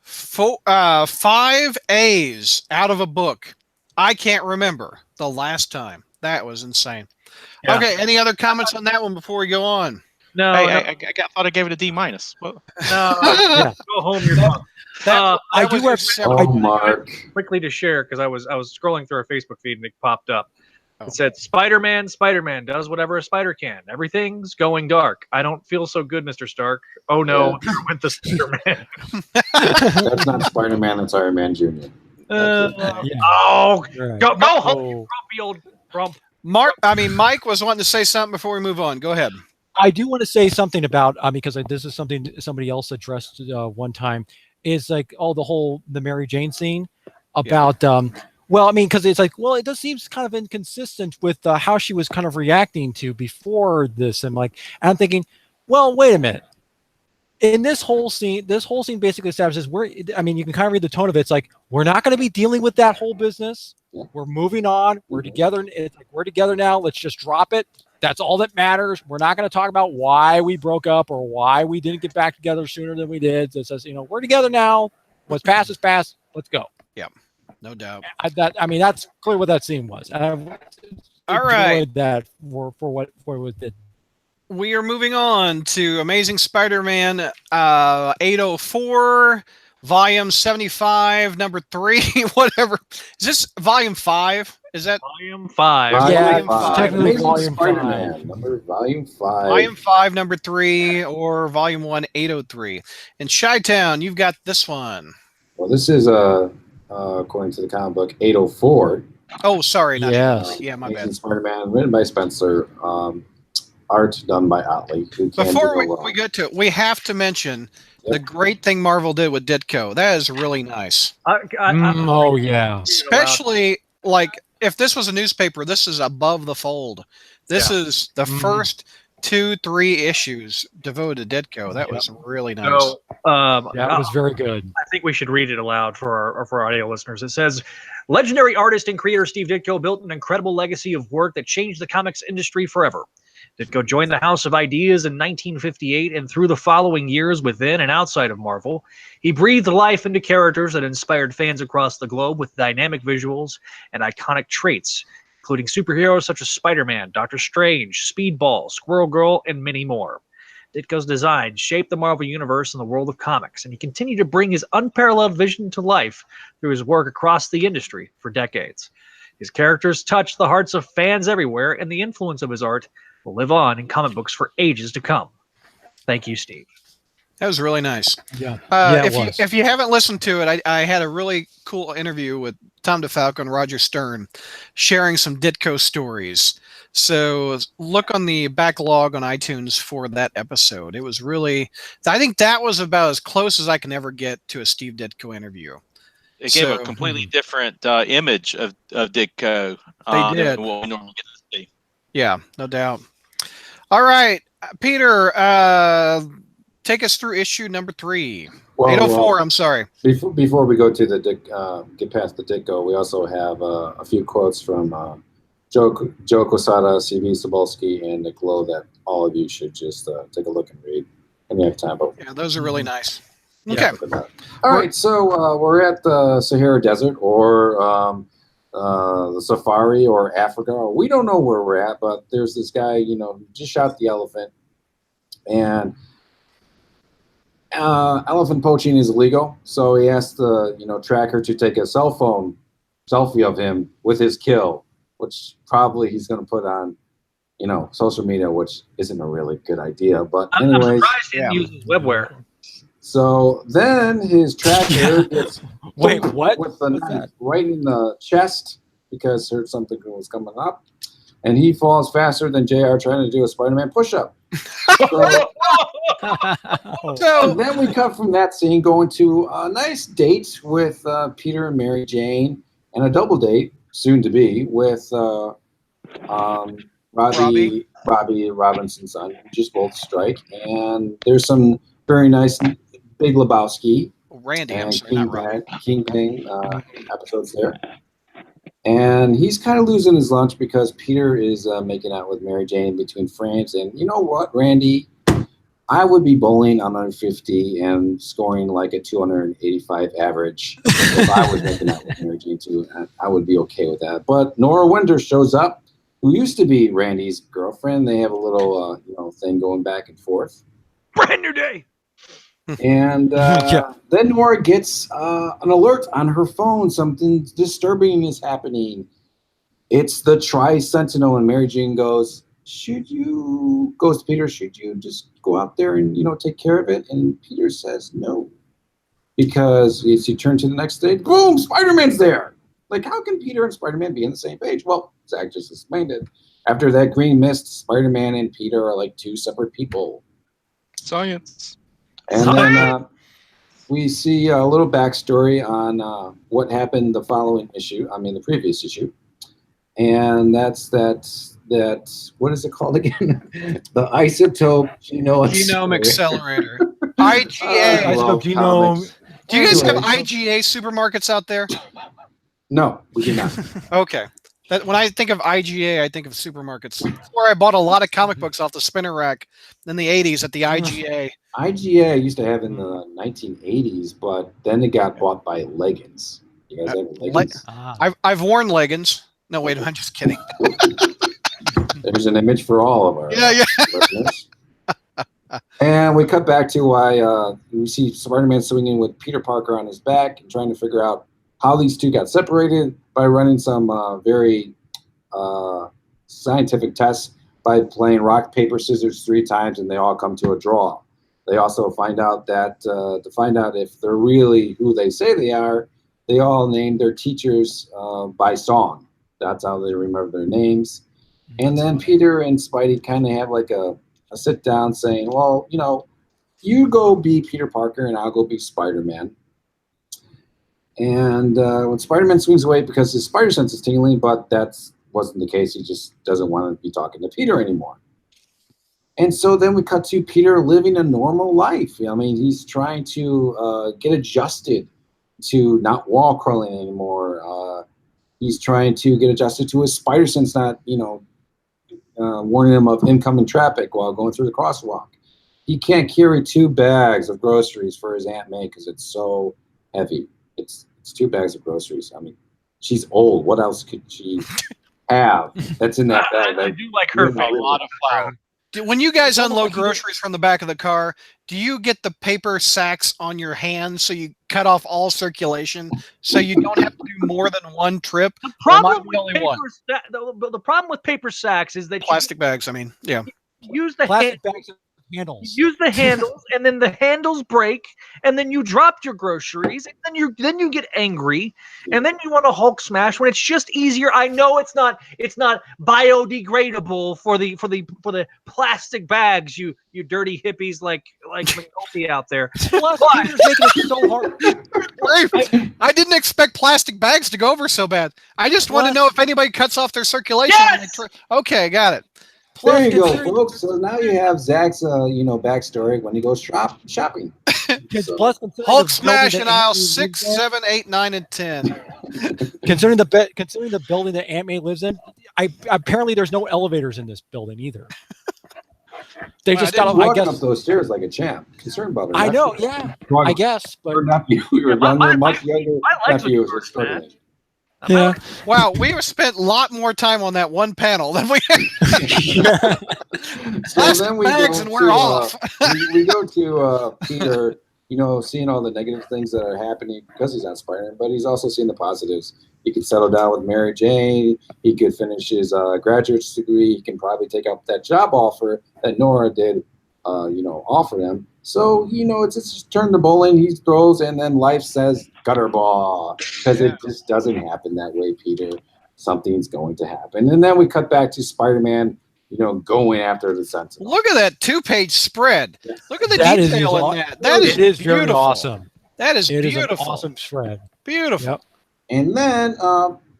5 A's out of a book. I can't remember the last time. That was insane. Yeah. Okay, any other comments on that one before we go on? No, I thought I gave it a D minus. No, go home. You're drunk. I do have Mark. Quickly to share because I was scrolling through our Facebook feed and it popped up. It said Spider-Man does whatever a spider can. Everything's going dark. I don't feel so good, Mr. Stark. Oh no, here went the Spider-Man. That's not Spider-Man. That's Iron Man Jr. Oh, go home, you grumpy old grump. Mike was wanting to say something before we move on. Go ahead. I do want to say something about because this is something somebody else addressed one time. Is like the Mary Jane scene about because it's like it does seems kind of inconsistent with how she was kind of reacting to before this, and I'm thinking, well, wait a minute. In this whole scene basically establishes you can kind of read the tone of it. It's like we're not going to be dealing with that whole business. We're moving on. We're together. It's like we're together now. Let's just drop it. That's all that matters. We're not going to talk about why we broke up or why we didn't get back together sooner than we did. It says, we're together now. What's past is past. Let's go. Yeah, no doubt. That's clearly what that scene was. And all right. That for what it did. We are moving on to Amazing Spider-Man 804, Volume 75, number 3, whatever. Is this Volume 5? Is that Volume 5? Volume 5. Technically Amazing Volume Spider-Man, 5. Volume 5. Volume 5, number 3, or Volume 1, 803. In Chi-Town, you've got this one. Well, this is according to the comic book 804. Oh, sorry. Yes. My Amazing bad. Spider-Man, written by Spencer. Art done by Otley. Before we get to it, we have to mention the great thing Marvel did with Ditko. That is really nice. Especially if this was a newspaper, this is above the fold. This is the first 2-3 issues devoted to Ditko. That was really nice. So, that was very good. I think we should read it aloud for our audio listeners. It says, legendary artist and creator Steve Ditko built an incredible legacy of work that changed the comics industry forever. Ditko joined the House of Ideas in 1958, and through the following years within and outside of Marvel, he breathed life into characters that inspired fans across the globe with dynamic visuals and iconic traits, including superheroes such as Spider-Man, Doctor Strange, Speedball, Squirrel Girl, and many more. Ditko's design shaped the Marvel Universe and the world of comics, and he continued to bring his unparalleled vision to life through his work across the industry for decades. His characters touched the hearts of fans everywhere, and the influence of his art will live on in comic books for ages to come. Thank you, Steve. That was really nice. Yeah. If you haven't listened to it, I had a really cool interview with Tom DeFalco and Roger Stern sharing some Ditko stories. So look on the backlog on iTunes for that episode. It was really, I think that was about as close as I can ever get to a Steve Ditko interview. It gave a completely different image of Ditko they did. than what we normally get to see. Yeah, no doubt. All right, Peter, take us through issue number 3. 804, I'm sorry. Before we go to the get past the Ditko, we also have a few quotes from Joe Quesada, C.B. Cebulski, and Nick Lowe that all of you should just take a look and read when you have time. Yeah, those are really nice. Okay. All right, so we're at the Sahara Desert or the safari or Africa. We don't know where we're at, but there's this guy, who just shot the elephant, and elephant poaching is illegal. So he asked the tracker to take a cell phone selfie of him with his kill, which probably he's going to put on social media, which isn't a really good idea. But anyways, I'm surprised he didn't use his webware. So then his tracker gets wait, what? With the knife right in the chest because heard something was coming up, and he falls faster than JR trying to do a Spider-Man push-up. So then we cut from that scene going to a nice date with Peter and Mary Jane, and a double date soon to be with Robbie Robinson's son, who just both strike, and there's some very nice Big Lebowski. Randy, I'm sorry, not Ronnie. Kingpin episodes there. And he's kind of losing his lunch because Peter is making out with Mary Jane between frames. And you know what, Randy? I would be bowling on 150 and scoring like a 285 average if I was making out with Mary Jane too. And I would be okay with that. But Nora Winter shows up, who used to be Randy's girlfriend. They have a little, thing going back and forth. Brand new day. And then Nora gets an alert on her phone. Something disturbing is happening. It's the Tri-Sentinel, and Mary Jane goes to Peter, should you just go out there and, take care of it? And Peter says no. Because as you turn to the next stage, boom, Spider-Man's there. Like, how can Peter and Spider-Man be on the same page? Well, Zach just explained it. After that green mist, Spider-Man and Peter are like two separate people. Science. And then we see a little backstory on what happened the previous issue. And that's that, what is it called again? The isotope genome accelerator. IGA. Isotope genome. Do you guys have IGA supermarkets out there? No, we do not. Okay. When I think of IGA, I think of supermarkets. That's where I bought a lot of comic books off the spinner rack in the 80s at the IGA. IGA I used to have in the 1980s, but then it got bought by Leggins. You guys have Leggins? I've worn leggings. No, wait, I'm just kidding. There's an image for all of our listeners. And we cut back to why we see Spider-Man swinging with Peter Parker on his back and trying to figure out how these two got separated by running some very scientific tests by playing rock, paper, scissors 3 times, and they all come to a draw. They also find out that to find out if they're really who they say they are, they all named their teachers by song. That's how they remember their names. And then Peter and Spidey kind of have like a sit down saying, well, you go be Peter Parker and I'll go be Spider-Man. And when Spider-Man swings away because his spider sense is tingling, but that wasn't the case. He just doesn't want to be talking to Peter anymore. And so then we cut to Peter living a normal life. He's trying to get adjusted to not wall crawling anymore. He's trying to get adjusted to his spider sense not, warning him of incoming traffic while going through the crosswalk. He can't carry 2 bags of groceries for his Aunt May because it's so heavy. It's 2 bags of groceries. She's old. What else could she have that's in that bag? I do like her a lot of flour. When you guys unload groceries from the back of the car, do you get the paper sacks on your hands so you cut off all circulation so you don't have to do more than one trip? The problem with paper sacks is that plastic bags. Yeah. Use the plastic bags. Handles. Use the handles, and then the handles break, and then you dropped your groceries, and then you get angry, and then you want to Hulk smash when it's just easier. I know it's not biodegradable for the plastic bags, you dirty hippies like McNulty out there. Plus, Peter's making it so hard. I didn't expect plastic bags to go over so bad. I just want to know if anybody cuts off their circulation. Yes! Okay, got it. There you go, folks. So now you have Zach's, backstory when he goes shopping. Plus, Hulk smash in aisle 6, 7, 8, 9, and 10. Considering the building that Aunt May lives in, apparently there's no elevators in this building either. They just got walking up those stairs like a champ. Concerned about her. I know, yeah. I guess, but her nephew, much younger nephew is extraordinary. Yeah. Wow, we spent a lot more time on that one panel than we had. So then we bags and we're off. we go to Peter, seeing all the negative things that are happening because he's not Spider-Man, but he's also seeing the positives. He could settle down with Mary Jane. He could finish his graduate degree. He can probably take up that job offer that Nora did, offer him. So, it's just turn to bowling. He throws, and then life says gutter ball because it just doesn't happen that way, Peter. Something's going to happen. And then we cut back to Spider-Man, going after the Sentinel. Look at that 2-page spread. Look at the detail in that. That is beautiful. Very awesome. That is beautiful. It is an awesome spread. Beautiful. Yep. And then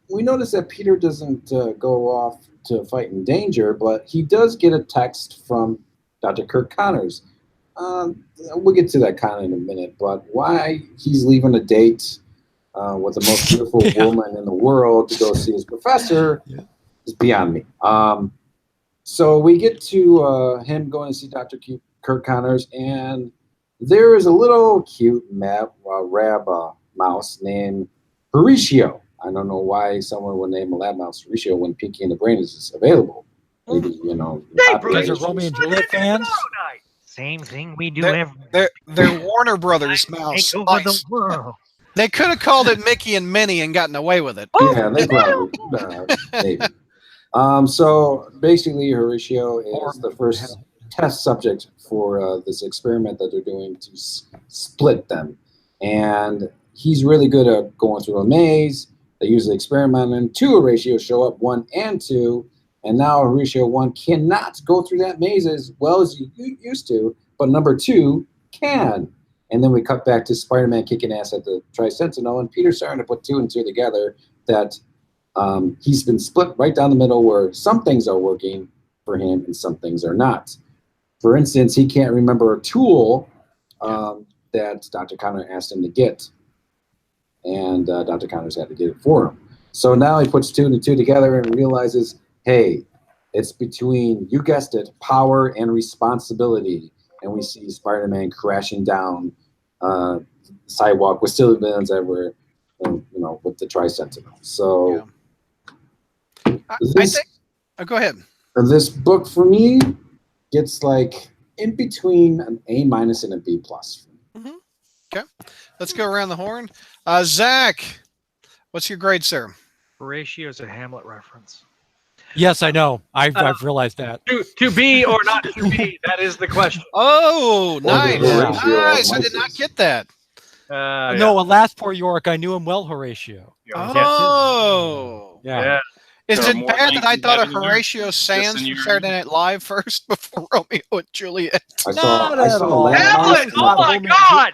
we notice that Peter doesn't go off to fight in danger, but he does get a text from Dr. Kirk Connors. we'll get to that kind of in a minute. But why he's leaving a date with the most beautiful woman in the world to go see his professor is beyond me. So we get to him going to see Dr. Kirk Connors, and there is a little cute rab mouse named Horatio. I don't know why someone would name a lab mouse Horatio when Pinky and the Brain is available. Maybe, Because of Romeo and Juliet fans. Same thing we do every. They're Warner Brothers mouse. They could have called it Mickey and Minnie and gotten away with it. Yeah, they probably maybe. So basically, Horatio is the first test subject for this experiment that they're doing to split them, and he's really good at going through a maze. They use the experiment, and 2 Horatio show up, 1 and 2. And now Horatio 1 cannot go through that maze as well as he used to, but number 2 can. And then we cut back to Spider-Man kicking ass at the Tri-Sentinel, and Peter starting to put 2 and 2 together that he's been split right down the middle where some things are working for him and some things are not. For instance, he can't remember a tool that Dr. Connor asked him to get, and Dr. Connors had to get it for him. So now he puts 2 and 2 together and realizes, hey, it's between, you guessed it, power and responsibility. And we see Spider-Man crashing down the sidewalk with still villains everywhere, with the Tri-Sentinel. So I think. Oh, go ahead. This book for me gets like in between an A- and a B+. Mm-hmm. Okay, let's go around the horn. Zach, what's your grade, sir? Horatio is a Hamlet reference. Yes, I know. I've realized that. To be or not to be, that is the question. Oh, nice. Nice. I Mice. did not get that. No, alas, poor York. I knew him well, Horatio. Oh. Yeah. Is There are it more bad that I names thought of in there? Horatio Sands from Saturday Night Live first before Romeo and Juliet? I saw all. Hamlet! Oh my God!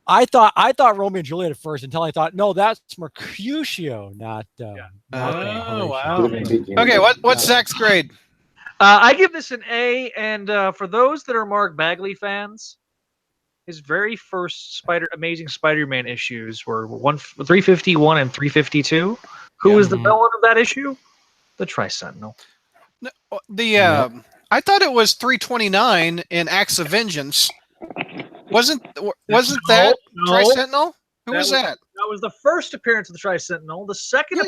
I thought Romeo and Juliet at first until I thought, no, that's Mercutio, not Oh, Horatio. wow. Okay, what's Zach's grade? I give this an A, and for those that are Mark Bagley fans, his very first Amazing Spider-Man issues were 351 and 352. Who was the villain of that issue? The Tri-Sentinel. No, I thought it was 329 in Acts of Vengeance. Wasn't that Tri-Sentinel? Who was that? That was the first appearance of the Tri-Sentinel. The second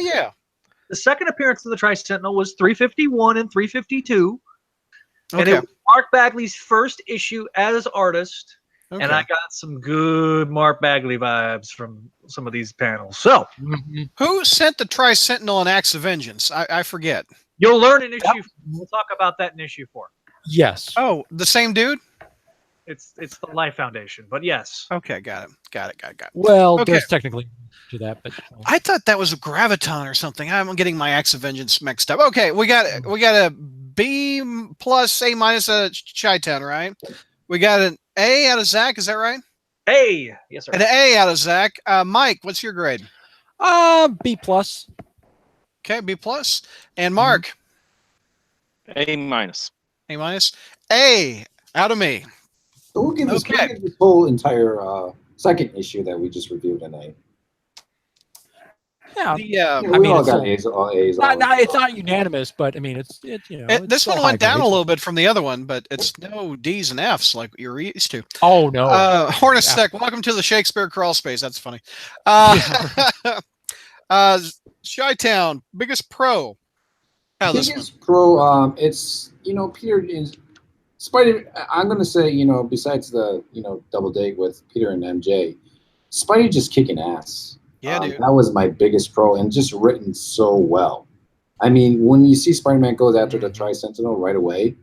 The second appearance of the Tri-Sentinel was 351 and 352. And it was Mark Bagley's first issue as artist. And I got some good Mark Bagley vibes from some of these panels. So, who sent the Tri-Sentinel in Acts of Vengeance? I forget. You'll learn in issue. We'll talk about that in issue 4. Yes. Oh, the same dude? It's the Life Foundation, but yes. Okay, got it. Well, there's technically to that, but I thought that was a Graviton or something. I'm getting my Acts of Vengeance mixed up. Okay, we got a B plus A minus a Chi-Town, right? We got an A out of Zach. Is that right? A, yes sir. An A out of Zach. Mike, what's your grade? B plus. Okay, B plus. And Mark? A minus. A minus. A out of me. So we'll give this whole entire second issue that we just reviewed an A. Yeah, we all got A's. It's not unanimous, but I mean, it's this one went down a little bit from the other one, but it's no D's and F's like you're used to. Oh no, Hornacek, welcome to the Shakespeare crawl space. That's funny. Chi-Town, biggest pro. Biggest pro. It's Peter is Spidey. I'm gonna say besides the double date with Peter and MJ, Spidey just kicking ass. Yeah, dude. That was my biggest pro, and just written so well. I mean, when you see Spider-Man goes after the Tri-Sentinel right away,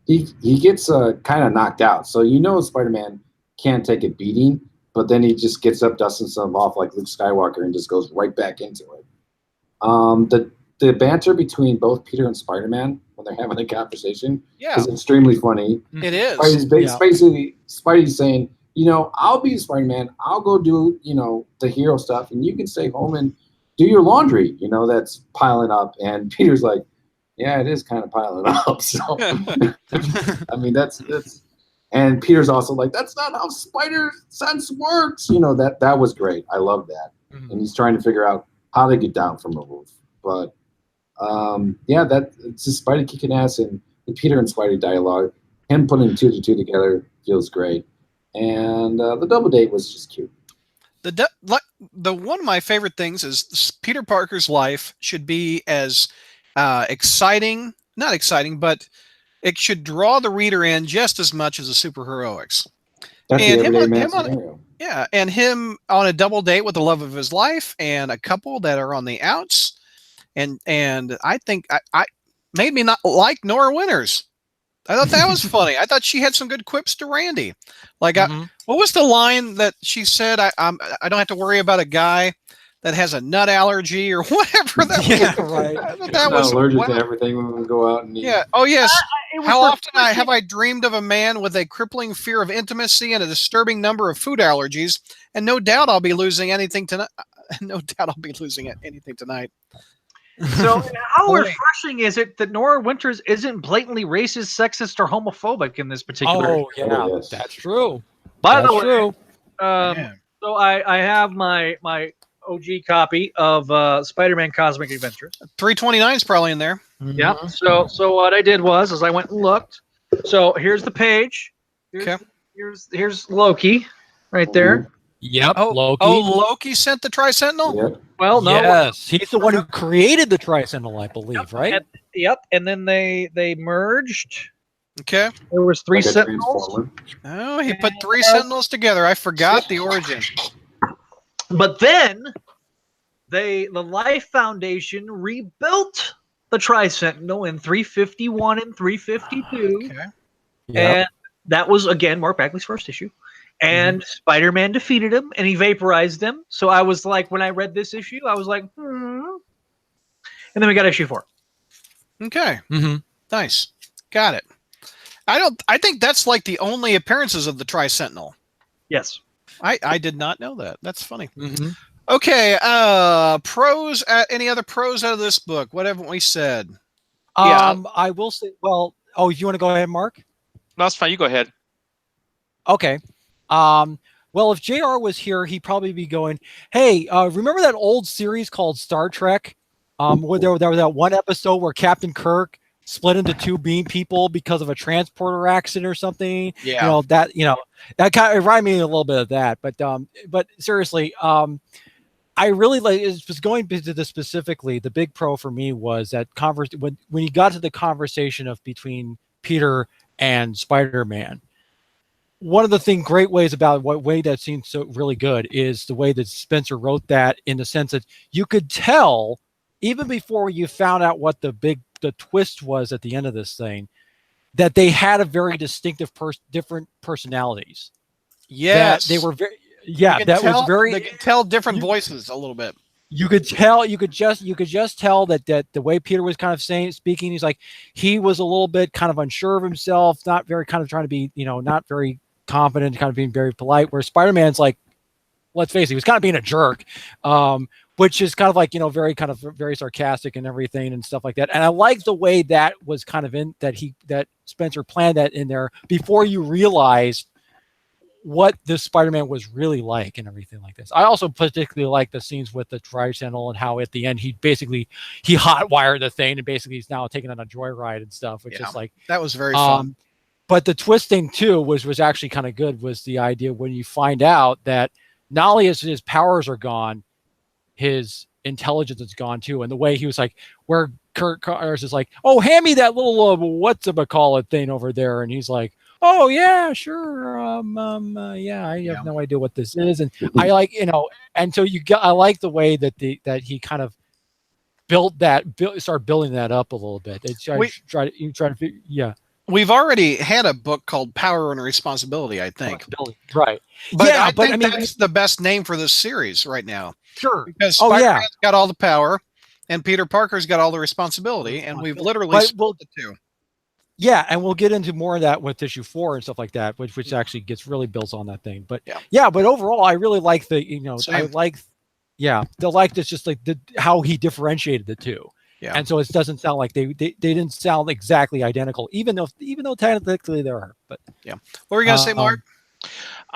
he gets kind of knocked out. So Spider-Man can't take a beating, but then he just gets up, dusts himself off like Luke Skywalker, and just goes right back into it. The banter between both Peter and Spider-Man when they're having a conversation is extremely funny. It is. Basically, Spidey's saying, I'll be Spider-Man. I'll go do, the hero stuff, and you can stay home and do your laundry, that's piling up. And Peter's like, yeah, it is kind of piling up. So, I mean, that's And Peter's also like, that's not how spider sense works. That was great. I love that. Mhm. And he's trying to figure out how to get down from a roof. But it's just Spidey kicking ass, and the Peter and Spidey dialogue, him putting two to two together feels great. And the double date was just cute. The one of my favorite things is Peter Parker's life should be as exciting, not exciting, but it should draw the reader in just as much as the superheroics. That's And the everyday man him scenario. Yeah, and him on a double date with the love of his life and a couple that are on the outs. And I think I made me not like Nora Winters. I thought that was funny. I thought she had some good quips to Randy. Like, what was the line that she said? I don't have to worry about a guy that has a nut allergy or whatever that was. Right. That was allergic to everything when we go out and eat. Yeah. Oh yes. How often have I dreamed of a man with a crippling fear of intimacy and a disturbing number of food allergies? And no doubt I'll be losing anything tonight. No doubt I'll be losing anything tonight. So how refreshing is it that Nora Winters isn't blatantly racist, sexist, or homophobic in this particular? Oh yeah, yes. that's true. By That's the way, true. so I have my OG copy of Spider-Man Cosmic Adventures. 329 is probably in there. Yeah. So what I did was I went and looked. So here's the page. Here's Loki, right there. Yep. Loki. Loki sent the Tri-Sentinel? Yep. Well, no. Yes, he's the one who created the Tri-Sentinel, I believe, right? And then they merged. Okay. There was three Like a Sentinels. transformer. Oh, he put three Sentinels together. I forgot the origin. But then the Life Foundation rebuilt the Tri-Sentinel in 351 and 352. Okay. And that was, again, Mark Bagley's first issue. And Spider-Man defeated him, and he vaporized him. So I was like, when I read this issue, I was like, And then we got issue 4. Okay. Nice. Got it. I think that's like the only appearances of the Tri-Sentinel. Yes. I did not know that. That's funny. Okay. Pros. Any other pros out of this book? What haven't we said? I will say. Well, if you want to go ahead, Mark. No, that's fine. You go ahead. Okay. Well, if JR was here, he'd probably be going, "Hey, remember that old series called Star Trek? Where there was that one episode where Captain Kirk split into two beam people because of a transporter accident or something. Yeah. That kind of reminded me a little bit of that. But seriously, I really like. It was going into this specifically. The big pro for me was that when you got to the conversation between Peter and Spider-Man. One of the great ways about what way that seems so really good is the way that Spencer wrote that, in the sense that you could tell even before you found out what the twist was at the end of this thing, that they had a very distinctive different personalities. Yes. That they were very They could tell different voices a little bit. You could just tell that the way Peter was kind of speaking, he was a little bit kind of unsure of himself, not very kind of trying to be, not very confident, kind of being very polite, where Spider-Man's like, let's face it, he was kind of being a jerk, which is kind of like, very sarcastic and everything and stuff like that. And I like the way that was kind of that Spencer planned that in there before you realized what this Spider-Man was really like and everything like this. I also particularly like the scenes with the Tri-Sentinel and how at the end he hot-wired the thing and basically he's now taking on a joyride and stuff, which is like, that was very fun. But the twist thing too was actually kind of good, was the idea when you find out that not only his powers are gone, his intelligence is gone too. And the way he was like, where Kurt Connors is like, oh, hand me that little what's-a-call-it thing over there. And he's like, oh yeah, sure. Yeah, I have no idea what this is. And I like, and so I like the way that he kind of started building that up a little bit. We've already had a book called Power and Responsibility, I think. Right. But I think that's the best name for this series right now. Sure. Because Spider-Man's got all the power and Peter Parker's got all the responsibility, and we've literally split the two. Yeah, and we'll get into more of that with issue 4 and stuff like that, which actually gets really built on that thing. But but overall, I really like how he differentiated the two. Yeah. And so it doesn't sound like they didn't sound exactly identical, even though technically they are. But What were you gonna say, Mark?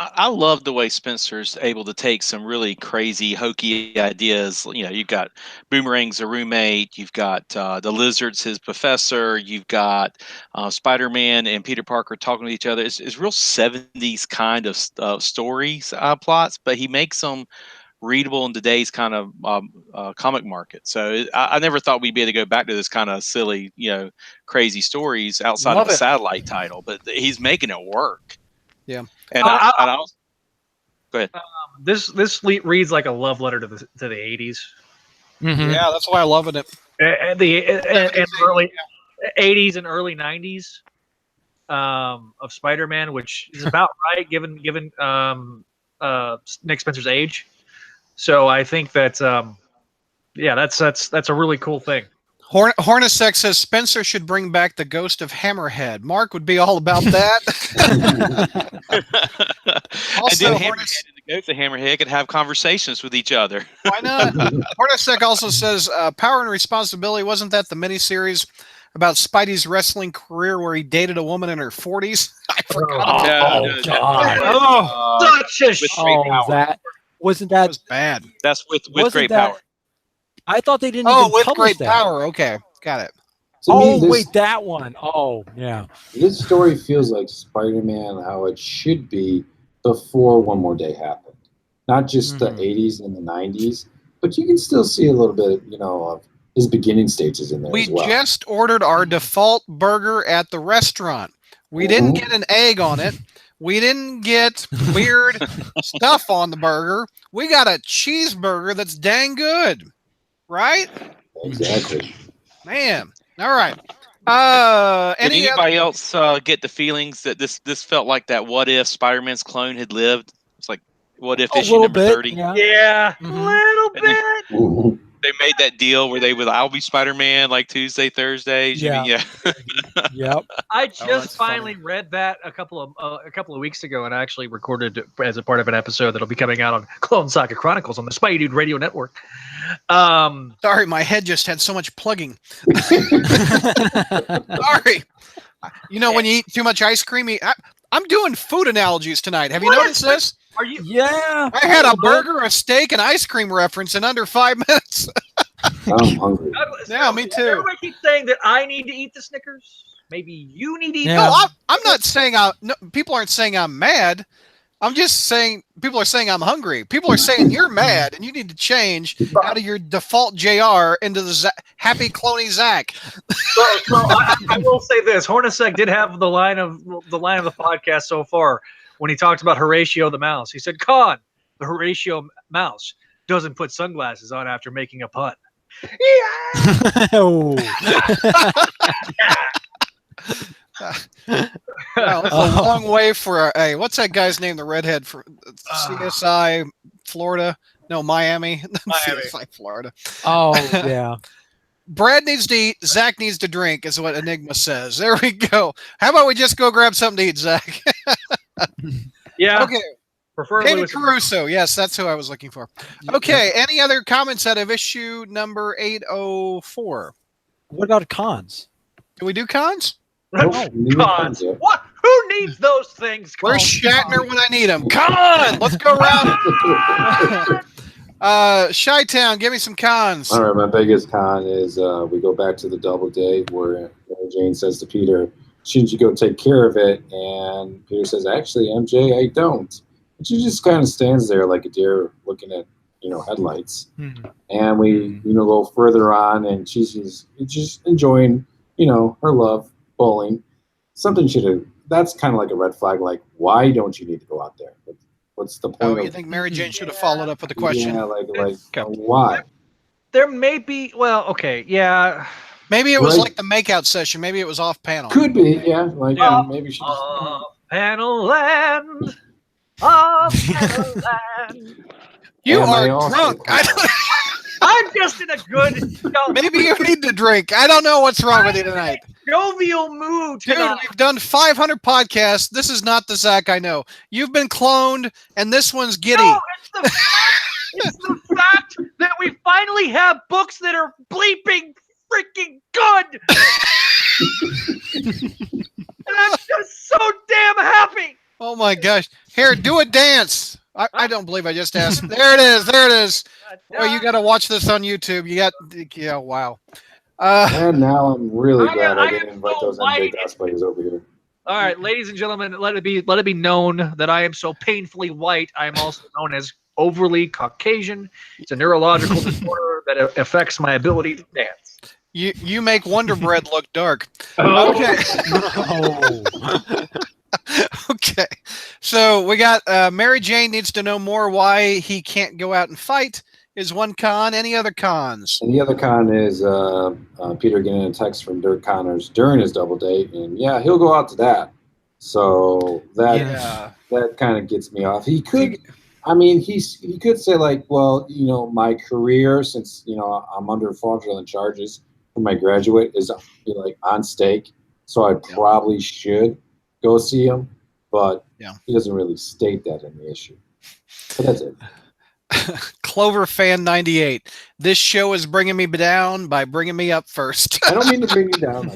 I love the way Spencer's able to take some really crazy, hokey ideas. You know, you've got Boomerang's a roommate. You've got the Lizard's his professor. You've got Spider-Man and Peter Parker talking to each other. It's real 70s kind of stories, plots, but he makes them readable in today's kind of comic market. So I never thought we'd be able to go back to this kind of silly, crazy stories outside of a satellite title, but he's making it work. Yeah. And I was, go ahead. This reads like a love letter to the 80s. Mm-hmm. Yeah, that's why I love it. And early 80s and early 90s of Spider-Man, which is about right given Nick Spencer's age. So I think that that's a really cool thing. Hornacek says Spencer should bring back the ghost of Hammerhead. Mark would be all about that. Also, and then Hammerhead and the ghost of Hammerhead could have conversations with each other. Why not? Hornacek also says Power and Responsibility, wasn't that the miniseries about Spidey's wrestling career where he dated a woman in her 40s? I forgot about God. Such a shit. Wasn't that. that Was bad. That's with great power. I thought they didn't Oh, even with publish great that. power. Okay, got it. Wait, that one. Oh, yeah. This story feels like Spider-Man how it should be before One More Day happened. Not just the 80s and the 90s, but you can still see a little bit, of his beginning stages in there We as well. just ordered our default burger at the restaurant. We didn't get an egg on it. We didn't get weird stuff on the burger. We got a cheeseburger that's dang good. Right? Exactly. Man. All right. Did anybody else get the feelings that this felt like that what if Spider-Man's clone had lived? It's like what if issue number 30? Yeah. A little bit. They made that deal where I'll be Spider-Man like Tuesday, Thursdays. Yeah. Yep. I just finally read that a couple of weeks ago, and I actually recorded it as a part of an episode that'll be coming out on Clone Saga Chronicles on the Spidey Dude Radio Network. Sorry, my head just had so much plugging. Sorry. When you eat too much ice cream, I'm doing food analogies tonight. Have you noticed this? Are you? Yeah. I had a burger, a steak, and ice cream reference in under 5 minutes. I'm hungry. Yeah, me too. Everybody keeps saying that I need to eat the Snickers. Maybe you need to eat. No, I'm not saying people aren't saying I'm mad. I'm just saying people are saying I'm hungry. People are saying you're mad and you need to change out of your default JR into the happy cloney Zach. So I will say this: Hornacek did have the line of the podcast so far when he talked about Horatio the mouse. He said, "Con, the Horatio mouse doesn't put sunglasses on after making a pun." Oh. Wow, that's a long way for what's that guy's name? The redhead for CSI Florida? No, Miami. CSI Florida. Oh, yeah. Brad needs to eat. Zach needs to drink, is what Enigma says. There we go. How about we just go grab something to eat, Zach? Yeah. Okay. Preferably David with Caruso. Yes, that's who I was looking for. Okay. Any other comments out of issue number 804? What about cons? Do we do cons? Cons. What? Who needs those things? Where's Shatner when I need him? Con! Let's go around. Chi-Town, give me some cons. All right, my biggest con is we go back to the double day where Mary Jane says to Peter, shouldn't you go take care of it? And Peter says, actually, MJ, I don't. And she just kind of stands there like a deer looking at, headlights. Mm-hmm. And we, go further on, and she's just enjoying, her love, bowling. Something should have, that's kind of like a red flag, like, why don't you need to go out there? What's the point? You think Mary Jane should have followed up with the question? Yeah, like why? There may be, yeah. Maybe it was like the makeout session. Maybe it was off panel. Could be, yeah. Maybe she's panel land. Off panel land. You are drunk. I'm just in a good. Maybe you need to drink. I don't know what's wrong with you tonight. Jovial mood tonight. Dude, we've done 500 podcasts. This is not the Zach I know. You've been cloned, and this one's giddy. No, it's the fact that we finally have books that are bleeping freaking good. And I'm just so damn happy my gosh! Here, do a dance. I don't believe I just asked. There it is. There it is. Oh, you got to watch this on YouTube. You got, yeah, wow. And now I'm really glad I I didn't am invite so those white. MJ cosplayers over here. All right, ladies and gentlemen, let it be known that I am so painfully white. I am also known as overly Caucasian. It's a neurological disorder that affects my ability to dance. You make Wonder Bread look dark. Oh. Okay. No. Okay. So we got Mary Jane needs to know more why he can't go out and fight is one con. Any other cons? And the other con is Peter getting a text from Dirk Connors during his double date, and yeah, he'll go out to that. So that kind of gets me off. He could, I mean, he could say like, well, my career, since I'm under fraudulent charges for my graduate, is like on stake, so I probably should go see him, but he doesn't really state that in the issue. But that's it. Clover Fan 98. This show is bringing me down by bringing me up first. I don't mean to bring you down.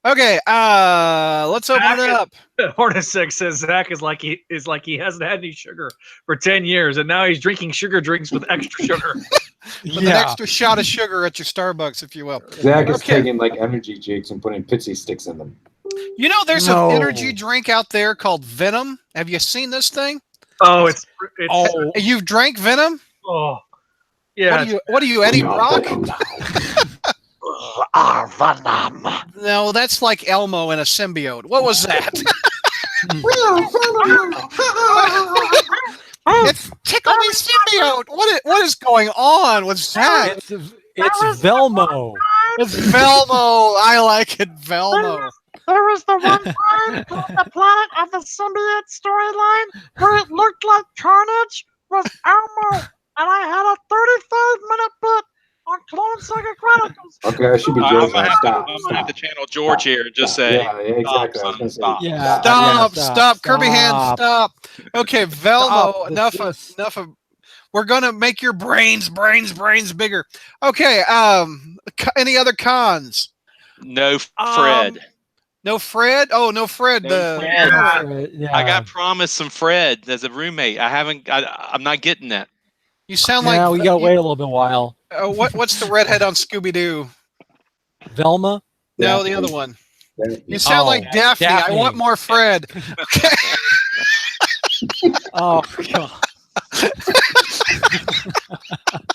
Okay, let's open it up. Hornacek says Zach is like he hasn't had any sugar for 10 years, and now he's drinking sugar drinks with extra sugar. With an extra shot of sugar at your Starbucks, if you will. Zach is taking like energy jakes and putting pitsy sticks in them. You know, there's an energy drink out there called Venom. Have you seen this thing? Oh, it's you've drank Venom? Oh, yeah. What are you, Eddie Brock? Venom. No, that's like Elmo in a symbiote. What was that? It's Tickle Me Symbiote. What is going on with Zach? It's Velmo. It's Velmo. I like it, Velmo. There was the one time on the Planet of the Symbiote storyline where it looked like Carnage was Elmo, and I had a 35-minute bit on Clone Saga Chronicles. Okay, I should be joking. I'm going to have to channel George here and just say, yeah, exactly. Stop. Stop. Kirby Hand, stop. Okay, Velmo, enough of. We're gonna make your brains bigger. Okay, any other cons? No Fred. No Fred? Oh, no Fred. I got promised some Fred as a roommate. I'm not getting that. You sound like we gotta wait a little bit while. What's the redhead on Scooby Doo? Velma? No, the other one. You sound like Daphne. I want more Fred. Okay. Oh God.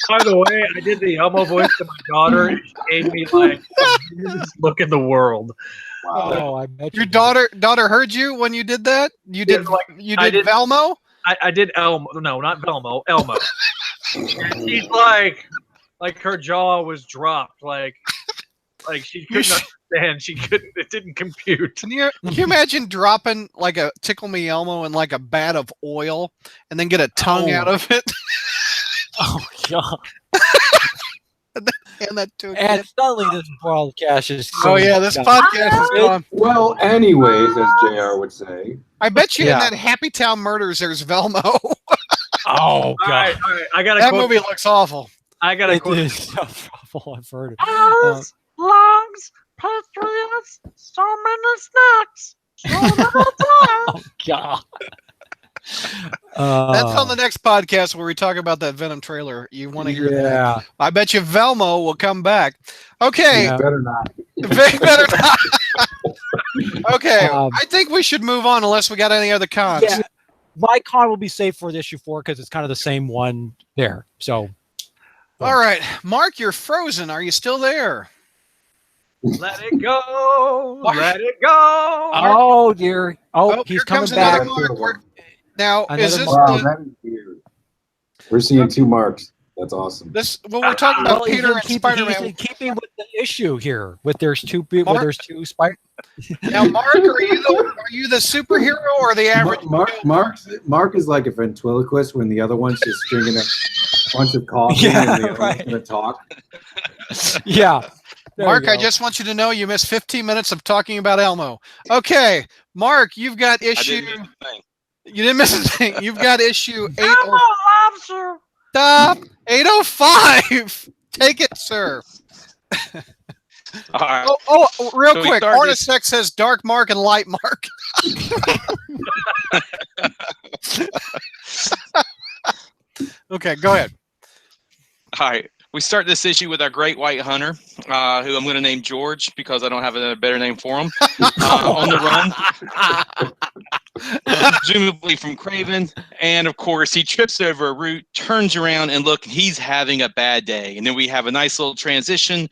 By the way, I did the Elmo voice to my daughter, and she gave me like the weirdest look in the world. Wow. Oh, I bet Your daughter heard you when you did that? You did Velmo? I did Elmo. No, not Velmo. Elmo. And she's like her jaw was dropped. Like she couldn't understand. She couldn't. It didn't compute. Can you imagine dropping like a Tickle Me Elmo in like a bat of oil and then get a tongue out of it? Oh God. And that too. And suddenly this broadcast is. This podcast is gone. Well, anyways, as JR would say. I bet you in that Happy Town Murders there's Velmo. Oh God. All right. I got that movie looks awful. I got a quote. So awful. I've heard it. Olives, longs, patriots, so many snacks, so little time. Oh God. That's on the next podcast where we talk about that Venom trailer. You want to hear that? I bet you Velmo will come back. Okay. Better not. Better not. Okay. I think we should move on unless we got any other cons. Yeah. My con will be safe for issue 4 because it's kind of the same one there. So. All right. Mark, you're frozen. Are you still there? Let it go. Let it go. Oh dear. Oh, he's coming back. Now, Another is this that is weird. We're seeing 2 Marks. That's awesome. We're talking about Peter and Spider-Man. He's keeping with the issue here. There's two Spider. Now, Mark, are you the superhero or the average? Mark is like a ventriloquist when the other one's just drinking a bunch of coffee and the other one's gonna talk. Yeah. Mark, I just want you to know you missed 15 minutes of talking about Elmo. Okay, Mark, you've got issue. You didn't miss a thing. You've got issue 8. Elmo loves you. Stop. 805. Take it, sir. All right. Real So we quick. started this- Artisec says dark mark and light mark. Okay, go ahead. All right. We start this issue with our great white hunter, who I'm going to name George because I don't have a better name for him. On the run, presumably from Craven. And of course, he trips over a root, turns around, and look, he's having a bad day. And then we have a nice little transition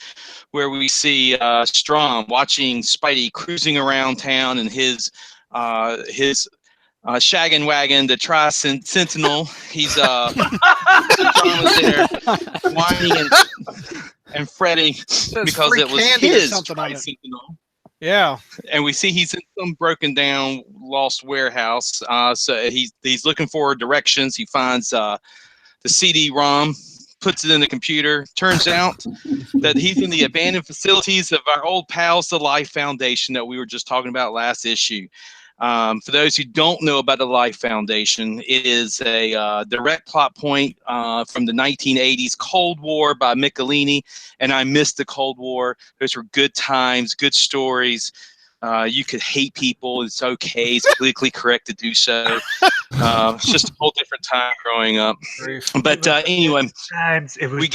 where we see Strom watching Spidey cruising around town in his shaggin' wagon, the Tri-Sentinel. He's Strom is there whining and fretting because free it was candy or his something on it. Tri-Sentinel. Yeah. And we see he's in some broken down, lost warehouse. So he's looking for directions. He finds the CD-ROM, puts it in the computer. Turns out that he's in the abandoned facilities of our old pals, the Life Foundation that we were just talking about last issue. For those who don't know about the Life Foundation, it is a direct plot point from the 1980s Cold War by Michelini, and I missed the Cold War. Those were good times, good stories. You could hate people. It's okay. It's politically correct to do so. It's just a whole different time growing up. But anyway, we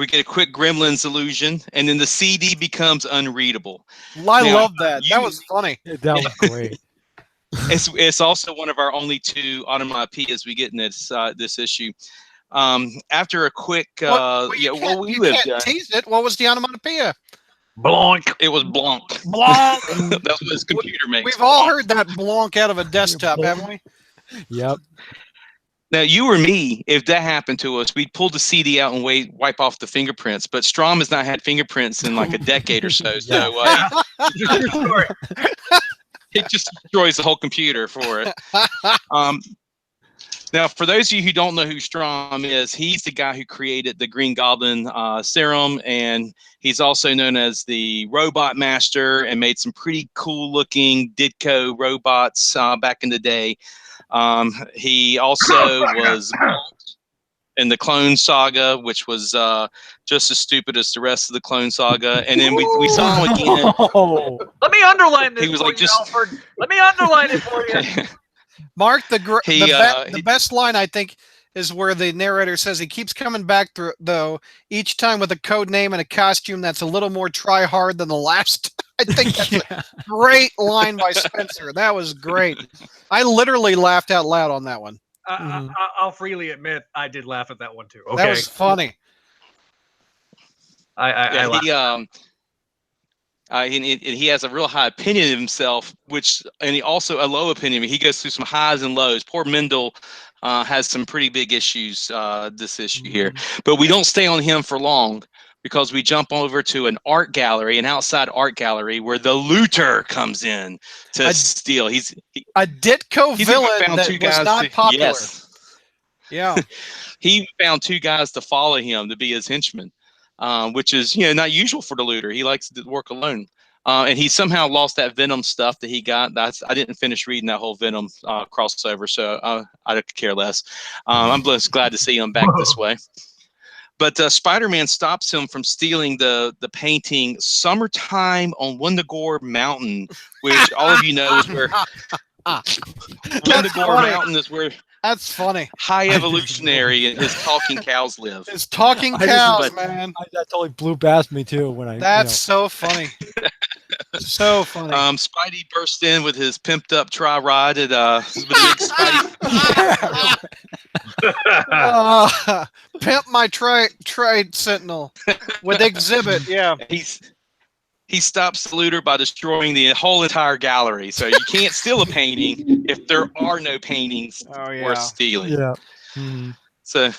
get a quick Gremlins illusion, and then the CD becomes unreadable. I Now, love that. That was funny. That was great. It's also one of our only two onomatopoeias we get in this issue. After a quick, You can't tease it. What was the onomatopoeia? Blanc. It was Blanc. Blanc. That's what his computer makes. We've all heard that Blanc out of a desktop, haven't we? Yep. Now, you or me, if that happened to us, we'd pull the CD out and wipe off the fingerprints. But Strom has not had fingerprints in like a decade or so. So it just destroys the whole computer for it. Now, for those of you who don't know who Strom is, he's the guy who created the Green Goblin serum, and he's also known as the Robot Master and made some pretty cool-looking Ditko robots back in the day. He also was in the Clone Saga, which was just as stupid as the rest of the Clone Saga. And then we saw him again. Let me underline this. He was for like you, just. Alfred. Let me underline it for you. Mark, the best line, I think, is where the narrator says he keeps coming back through, though, each time with a code name and a costume that's a little more try-hard than the last. I think that's a great line by Spencer. That was great. I literally laughed out loud on that one. I'll freely admit I did laugh at that one too. Okay. That was funny. I laughed. He has a real high opinion of himself, and he also a low opinion. He goes through some highs and lows. Poor Mendel has some pretty big issues this issue here, but we don't stay on him for long because we jump over to an outside art gallery where the looter comes in to steal. He's a Ditko villain that was not popular. Yes. Yeah. He found two guys to follow him to be his henchmen. Which is not usual for the looter. He likes to work alone, and he somehow lost that Venom stuff that he got. I didn't finish reading that whole Venom crossover, so I could care less. I'm just glad to see him back this way. But Spider-Man stops him from stealing the painting "Summertime on Wundagore Mountain," which all of you know is where Wundagore Mountain is where. That's funny. High evolutionary and his talking cows live. His talking cows, man. That totally blew past me too when I. That's so funny. So funny. Spidey burst in with his pimped up tri-rod at with a big Spidey. Pimp my trade sentinel with exhibit. Yeah. He stops the looter by destroying the whole entire gallery. So you can't steal a painting if there are no paintings worth stealing. Yeah. So,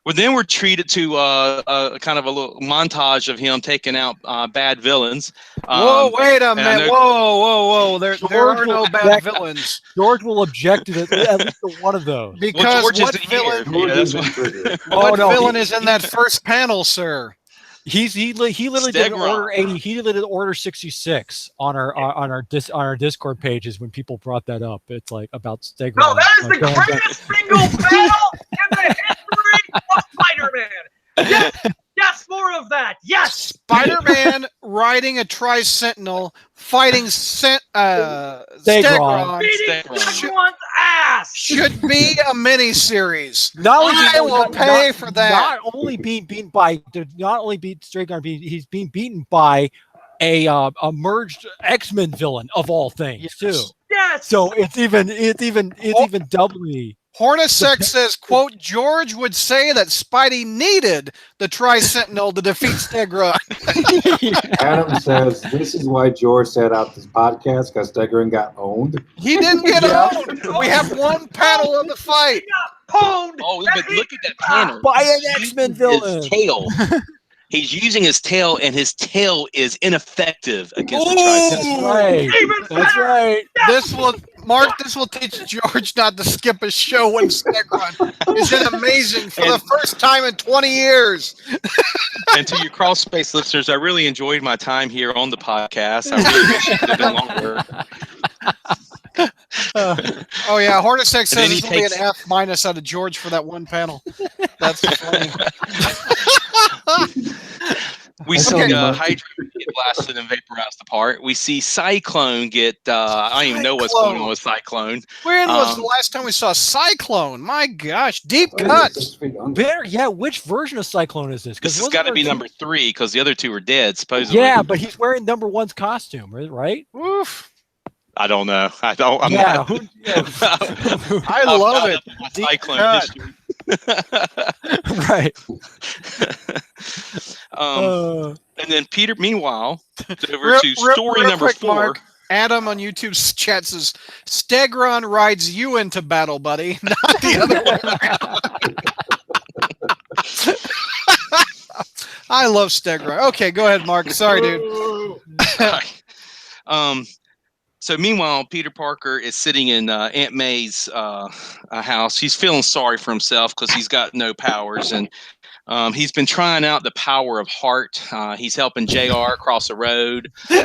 well, then we're treated to a kind of a little montage of him taking out bad villains. Whoa, wait a minute. Whoa. There are no bad villains. George will object to at least to one of those. Because what villain is in that first panel, sir? He literally did order 80. He did order 66 on our Discord pages when people brought that up. It's like about Stegron. No, that is the greatest single battle in the history of Spider-Man. Yes, more of of that. Yes. Spider-Man riding a Tri-Sentinel, fighting Stegron Beating everyone's ass. should be a mini-series. I will pay for that. Not only being beaten by, not only beat Stragon, he's being beaten by a merged X-Men villain of all things too. Yes. So it's even doubly. Hornacek says, quote, George would say that Spidey needed the Tri-Sentinel to defeat Stegron. Adam says this is why George set out this podcast because Stegron got owned. He didn't get owned. We have one panel of the fight. Pwned. Oh, but look at that panel. By an X-Men villain. His tail. He's using his tail, and his tail is ineffective against the Tri-Sentinel. That's right. This will teach George not to skip a show when Stegron is amazing for the first time in 20 years. And to your crawl space listeners, I really enjoyed my time here on the podcast. I really wish it could have been longer. Oh yeah, Hornacek says he this will be an takes- F- out of George for that one panel. That's funny. We see Okay. Hydra get blasted and vaporized apart. We see Cyclone get, I don't even know what's going on with Cyclone. When was the last time we saw Cyclone? My gosh, deep cuts. Better, yeah. Which version of Cyclone is this? This has got to be number 3 because the other 2 are dead, supposedly. Yeah, but he's wearing number 1's costume, right? Oof. I don't know. I don't. I'm Yeah, not. I love it. Deep Cyclone cut. history. Right. And then Peter, meanwhile, over Real- to real- story real number quick, 4. Mark. Adam on YouTube chat says, Stegron rides you into battle, buddy, not the other way around. I love Stegron. Okay, go ahead, Mark. Sorry, dude. So meanwhile, Peter Parker is sitting in Aunt May's house. He's feeling sorry for himself because he's got no powers, and he's been trying out the power of heart. He's helping JR cross the road. He's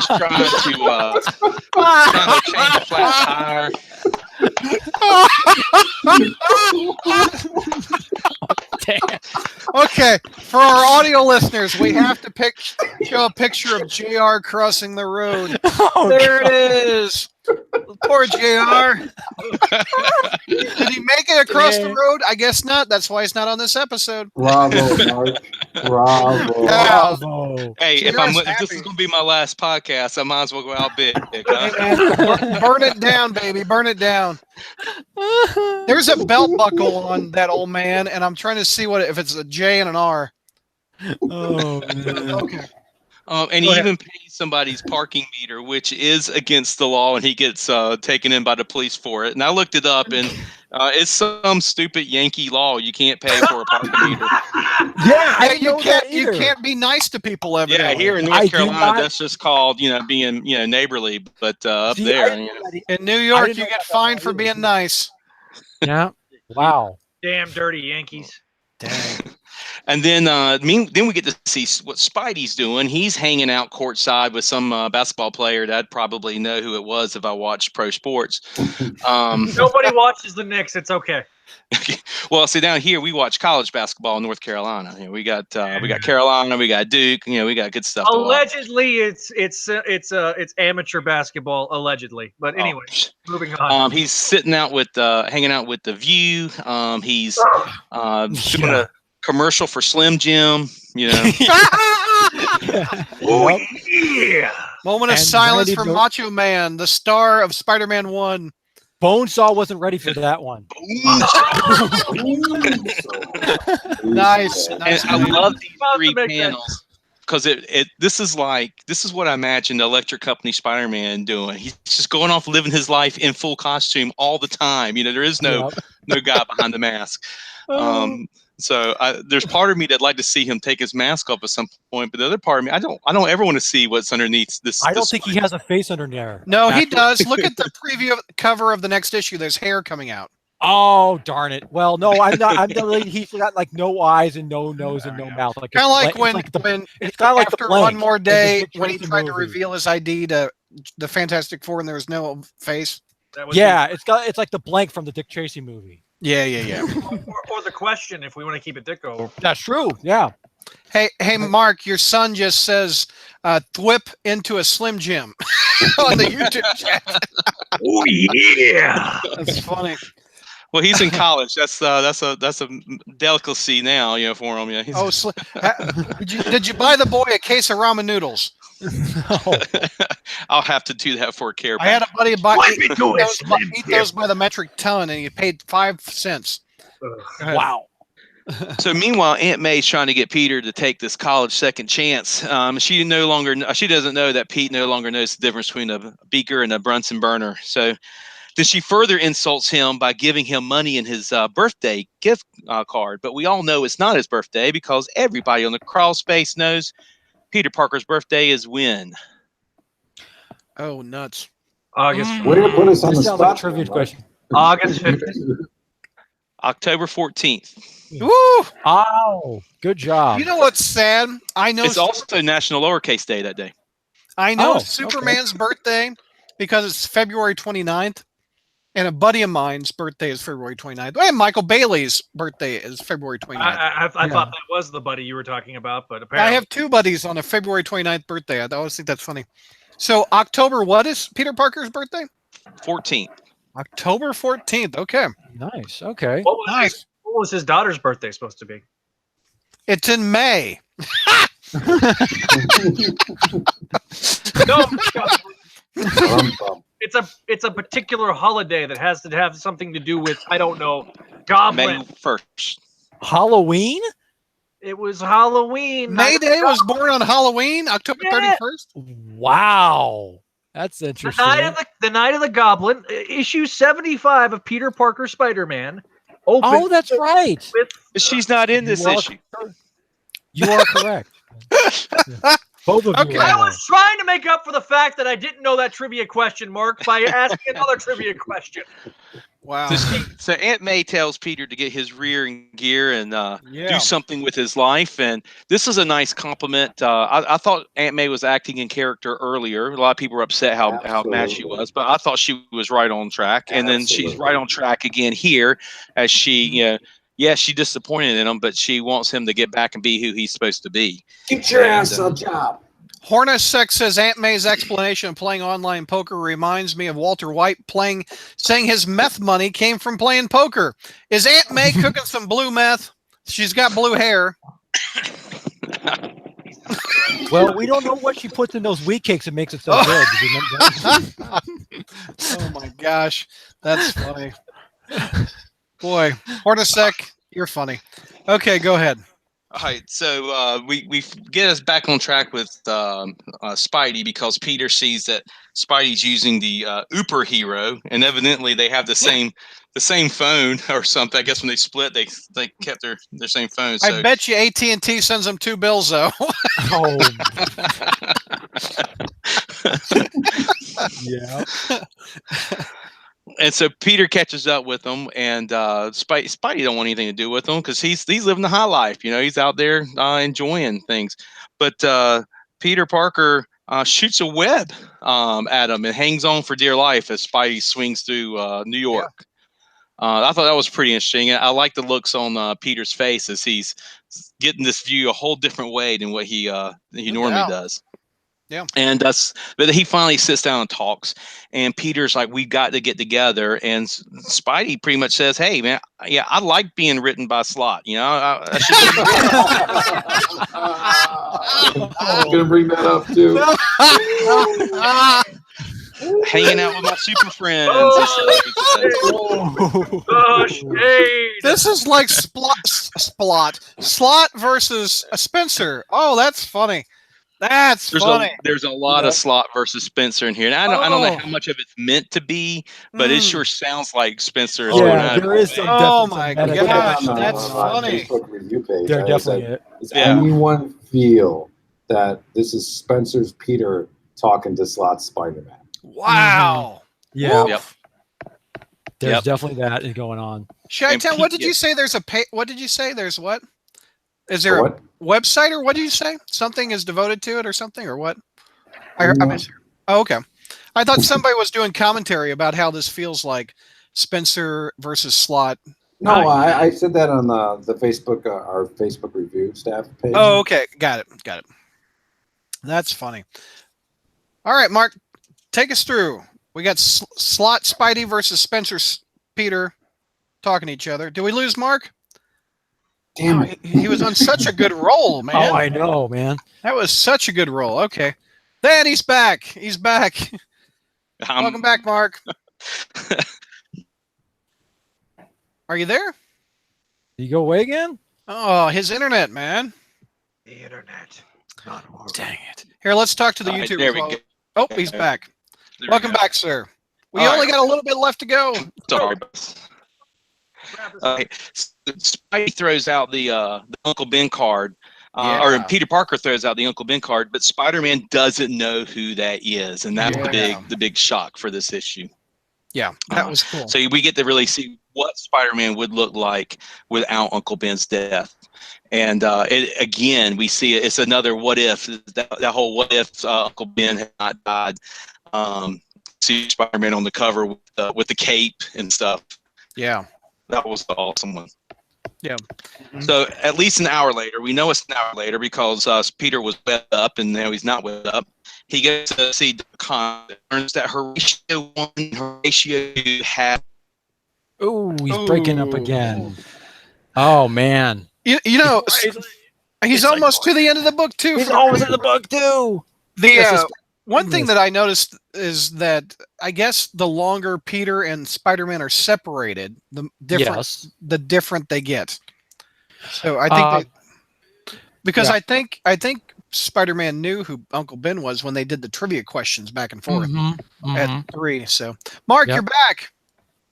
trying to change a flat tire. Okay, for our audio listeners, we have to show a picture of JR crossing the road. There it is. Poor JR. Did he make it across the road? I guess not. That's why he's not on this episode. Bravo, Mark. Bravo. Bravo. Hey, if JR's this happy. is going to be my last podcast, I might as well go out big. Hey, man, burn it down, baby. Burn it down. There's a belt buckle on that old man, and I'm trying to see if it's a J and an R. Oh man. Okay. And he even pays somebody's parking meter, which is against the law, and he gets taken in by the police for it. And I looked it up, and it's some stupid Yankee law. You can't pay for a parking meter. Yeah, I Yeah, didn't you know can't. that You either. can't be nice to people Yeah, evidently. here in I North do Carolina, not- that's just called being neighborly. But up See, there, I didn't know that In New York, didn't you know get about that fined for either. being nice. Yeah. Wow. Damn dirty Yankees. Dang. and then then we get to see what Spidey's doing. He's hanging out courtside with some basketball player that I'd probably know who it was if I watched pro sports. Nobody watches the Knicks. It's okay. Well, see, down here we watch college basketball in North Carolina. You know, we got Carolina, we got Duke. You know, we got good stuff. to watch. Allegedly, it's amateur basketball. Allegedly, but anyway, moving on. He's sitting out with hanging out with the View. He's doing a commercial for Slim Jim. You know, Oh yeah. Moment of And silence Randy for Bo- Macho Man, the star of Spider-Man 1. Bonesaw wasn't ready for that one. Nice. and Nice. I love these About to three make that. panels because this is what I imagine the Electric Company Spider-Man doing. He's just going off living his life in full costume all the time. You know, there is no guy behind the mask. So there's part of me that'd like to see him take his mask off at some point, but the other part of me, I don't ever want to see what's underneath this. I don't this think he has a face under there. No, he Actually. does. Look at the preview cover of the next issue. There's hair coming out. Oh darn it! Well, no, I'm not. I'm really. He's got like no eyes and no nose and no mouth. Like Kind of like it's when, like the, when it's kind of like the after blank One More in the Day, Dick when he Tracy tried to movie. reveal his ID to the Fantastic Four and there was no face. That was Yeah, it's like the blank from the Dick Tracy movie. Yeah. or the question, if we want to keep it Dicko. That's true. Yeah. Hey, Mark, your son just says "thwip into a Slim Jim" on the YouTube chat. Oh yeah. That's funny. Well, he's in college. That's a delicacy now, for him. Yeah. Oh, did you buy the boy a case of ramen noodles? No. I'll have to do that for a care I had a buddy Slim eat those by the metric ton, and he paid 5 cents. Wow. So meanwhile, Aunt May's trying to get Peter to take this college second chance. She doesn't know that Pete no longer knows the difference between a beaker and a Bunsen burner. So then she further insults him by giving him money in his birthday gift card. But we all know it's not his birthday because everybody on the crawl space knows Peter Parker's birthday is when? Oh, nuts. August. Way to put us on This the sounds like a spot. trivia Mark. question. August 15th. October 14th. Woo! Oh, good job. You know what's sad? I know It's also National Lowercase Day that day. Oh, Superman's birthday because it's February 29th, and a buddy of mine's birthday is February 29th. And Michael Bailey's birthday is February 29th. I thought that was the buddy you were talking about, but I apparently have two buddies on a February 29th birthday. I always think that's funny. So October, what is Peter Parker's birthday? 14th. October 14th. Okay. Nice. Okay. What was his daughter's birthday supposed to be? It's in May. No, Bum. it's a particular holiday that has to have something to do with, I don't know, Goblin. May 1st. Halloween? It was Halloween. May Day was born on Halloween, October Yeah. 31st. Wow. That's interesting. The Night of the Goblin, issue 75 of Peter Parker Spider-Man. Oh, that's right. But she's not in this issue. You are correct. Both of Okay. you. I are. was trying to make up for the fact that I didn't know that trivia question, Mark, by asking another trivia question. Wow. So Aunt May tells Peter to get his rear in gear and Yeah. do something with his life. And this is a nice compliment. I thought Aunt May was acting in character earlier. A lot of people were upset how mad she was, but I thought she was right on track. And then she's right on track again here as she, she disappointed in him, but she wants him to get back and be who he's supposed to be. Get your ass a job. Hornacek says Aunt May's explanation of playing online poker reminds me of Walter White saying his meth money came from playing poker. Is Aunt May cooking some blue meth? She's got blue hair. Well, we don't know what she puts in those wheat cakes that makes it so good. Did you remember that? Oh my gosh, that's funny. Boy, Hornacek, you're funny. Okay, go ahead. All right, so we get us back on track with Spidey because Peter sees that Spidey's using the Uber hero, and evidently they have the same phone or something. I guess when they split, they kept their same phone. So. I bet you AT&T sends them 2 bills though. Oh. Yeah. And so Peter catches up with them, and Spidey don't want anything to do with them because he's living the high life. He's out there enjoying things. But Peter Parker shoots a web at him and hangs on for dear life as Spidey swings through New York. I thought that was pretty interesting. I like the looks on Peter's face as he's getting this view a whole different way than what he normally does. Yeah. And but he finally sits down and talks, and Peter's like, "We've got to get together." And Spidey pretty much says, "Hey, man, yeah, I like being written by Slot. I I'm gonna bring that up too. hanging out with my super friends." Oh, shade. This is like Slot versus Spencer. Oh, that's funny. That's funny. There's a lot of Slot versus Spencer in here, and I don't know how much of it's meant to be, but it sure sounds like Spencer is going Yeah, out. there is some. Oh definitely my some gosh, meta- that's funny. Facebook review page. They're I definitely said, it. does Yeah. anyone feel that this is Spencer's Peter talking to Slot Spider-Man? Wow. Yeah. Yep. There's Yep. definitely that going on. What Pete- did you say? There's a what did you say? There's what? Is there What? a website or what did you say? Something is devoted to it or something or what? I missed. Oh, okay. I thought somebody was doing commentary about how this feels like Spencer versus Slot No, I said that on the Facebook, our Facebook review staff page. Oh, okay. Got it. That's funny. All right, Mark, take us through. We got Slot Spidey versus Spencer Peter talking to each other. Did we lose Mark? Damn it. He was on such a good roll, man. Oh, I know, man. That was such a good roll. Okay. Then he's back. He's back. Welcome back, Mark. Are you there? Did you go away again? Oh, his internet, man. The internet. Not horrible. Dang it. Here, let's talk to the All right, YouTubers. there we go. Oh, he's back. There we Welcome go. back, sir. We All only right. got a little bit left to go. Sorry. Spidey throws out the Uncle Ben card, or Yeah. Peter Parker throws out the Uncle Ben card, but Spider-Man doesn't know who that is, and that's the big shock for this issue. Yeah, that was cool. So we get to really see what Spider-Man would look like without Uncle Ben's death. And again, we see it's another what if, that whole what if Uncle Ben had not died. See Spider-Man on the cover with the cape and stuff. Yeah. That was the awesome one. Yeah. So at least an hour later, we know it's an hour later because Peter was webbed up and now he's not webbed up. He gets to see Con, learns that Horatio 1, Horatio 2 have. Oh, he's breaking up again. Oh, man. You know, he's almost to the end of the book, too. He's almost in the book, too. One thing that I noticed is that I guess the longer Peter and Spider-Man are separated, the different they get. So I think I think Spider-Man knew who Uncle Ben was when they did the trivia questions back and forth at 3. So Mark, you're back.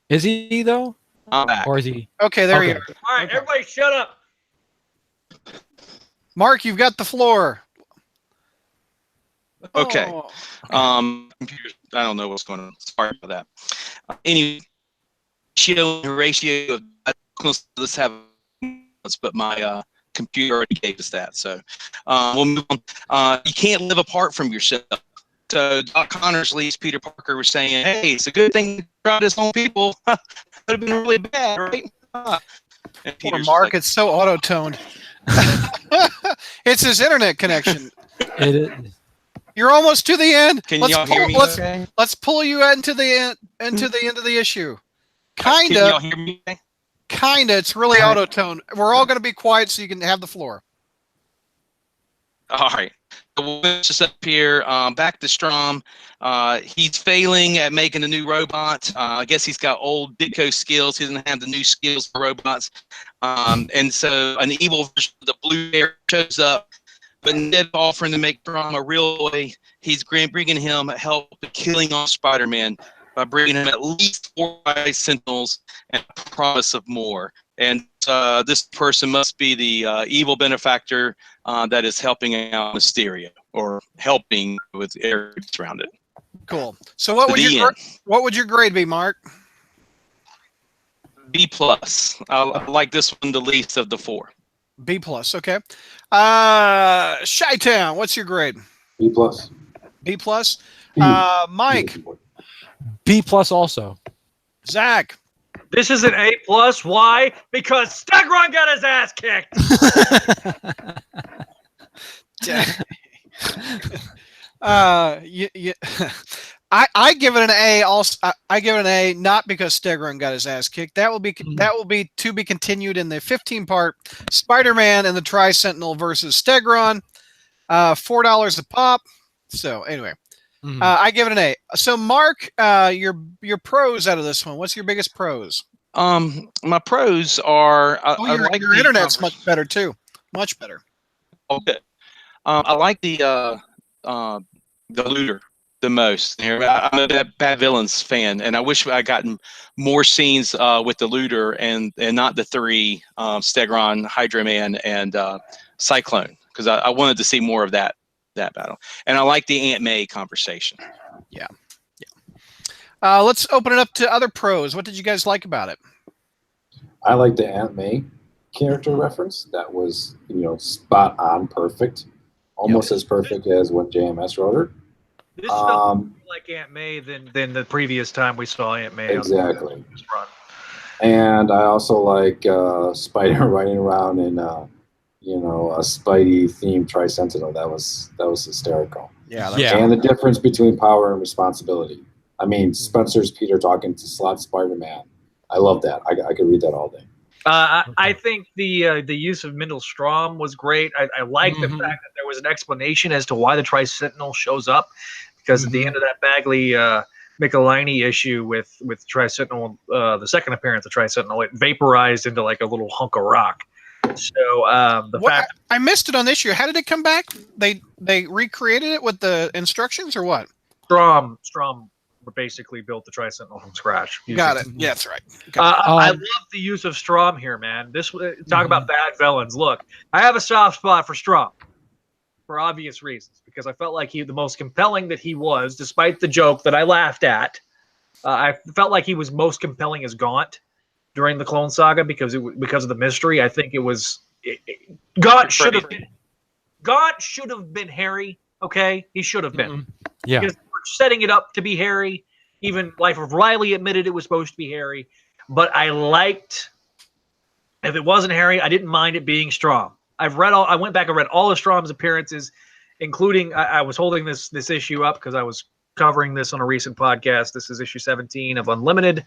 Is he though? I'm back. Or is he? Okay, there you are. All right, everybody, shut up. Mark, you've got the floor. Okay. Oh. Computer, I don't know what's going on. Sorry about that. Anyway, Horatio, let's have, but my computer already gave us that. So we'll move on. You can't live apart from yourself. So Doc Connors leaves Peter Parker was saying, "Hey, it's a good thing to try this on people. Would have been really bad, right?" And Poor Mark, it's so auto-toned. It's his internet connection. It is. You're almost to the end. Can y'all hear me? Okay? Let's pull you into the end of the issue. Can y'all hear me? Kinda. It's really auto-toned. We're all going to be quiet so you can have the floor. All right. We'll just up here. Back to Strom. He's failing at making a new robot. I guess he's got old Ditko skills. He doesn't have the new skills for robots. And so an evil version of the Blue Bear shows up. But instead of offering to make Strom a real boy, he's bringing him help killing off Spider-Man by bringing him at least 4 Sentinels and a promise of more. And this person must be the evil benefactor that is helping out Mysterio or helping with areas around it. Cool. So what would your grade be, Mark? B+. I like this one the least of the 4. B+. Okay. Chi-Town, what's your grade? B+. B+. Mike. B+ also. Zach. This is an A+. Why? Because Stegron got his ass kicked. I give it an A. Also, I give it an A not because Stegron got his ass kicked. That will be to be continued in the 15-part Spider-Man and the Tri-Sentinel versus Stegron. $4 a pop. So anyway, I give it an A. So Mark, your pros out of this one. What's your biggest pros? My pros are your internet's much better too. Much better. Okay. I like the looter the most. I'm a Bad Villains fan, and I wish I gotten more scenes with the looter and not the 3 Stegron, Hydra Man, and Cyclone, because I wanted to see more of that battle. And I like the Aunt May conversation. Yeah. Let's open it up to other pros. What did you guys like about it? I like the Aunt May character reference. That was, spot on, perfect. Almost as perfect as when JMS wrote her. This felt more like Aunt May than the previous time we saw Aunt May. Exactly. On this run. And I also like Spider riding around in a Spidey themed Tri-Sentinel. That was hysterical. Yeah, And the difference between power and responsibility. I mean, Spencer's Peter talking to Slot Spider-Man. I love that. I could read that all day. I think the use of Mindel Strom was great. I like the fact that there was an explanation as to why the Tri-Sentinel shows up, because at the end of that Bagley Michelini issue with Tri-Sentinel, the second appearance of Tri-Sentinel, it vaporized into like a little hunk of rock. So fact I missed it on this issue. How did it come back? They recreated it with the instructions or what? Strom basically built the Tri-Sentinel from scratch. Got it. Yeah, that's right. I love the use of Strom here, man. Talk about bad villains. Look, I have a soft spot for Strom for obvious reasons, because I felt like the most compelling that he was, despite the joke that I laughed at. I felt like he was most compelling as Gaunt during the Clone Saga because of the mystery. I think Gaunt should have been Harry. Okay, he should have been. Yeah. Because we're setting it up to be Harry. Even Life of Riley admitted it was supposed to be Harry. But I liked, if it wasn't Harry, I didn't mind it being Strom. I went back and read all of Strom's appearances, including I was holding this issue up because I was covering this on a recent podcast. This is issue 17 of Unlimited,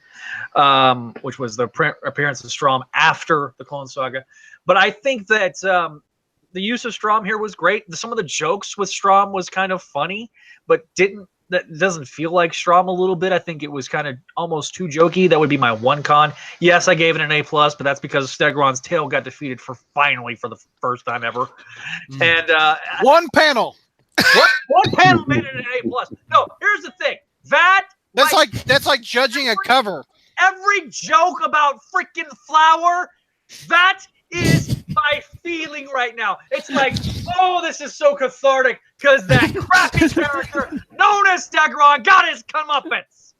which was the appearance of Strom after the Clone Saga. But I think that the use of Strom here was great. Some of the jokes with Strom was kind of funny, but that doesn't feel like Strom a little bit. I think it was kind of almost too jokey. That would be my one con. Yes, I gave it an A+, but that's because Stegron's tail got defeated finally for the first time ever. And one panel. One panel made it an A+. No, here's the thing. That's like judging a cover. Every joke about freaking Flower, that is my feeling right now. It's like, oh, this is so cathartic because that crappy character known as Stegron got his comeuppance.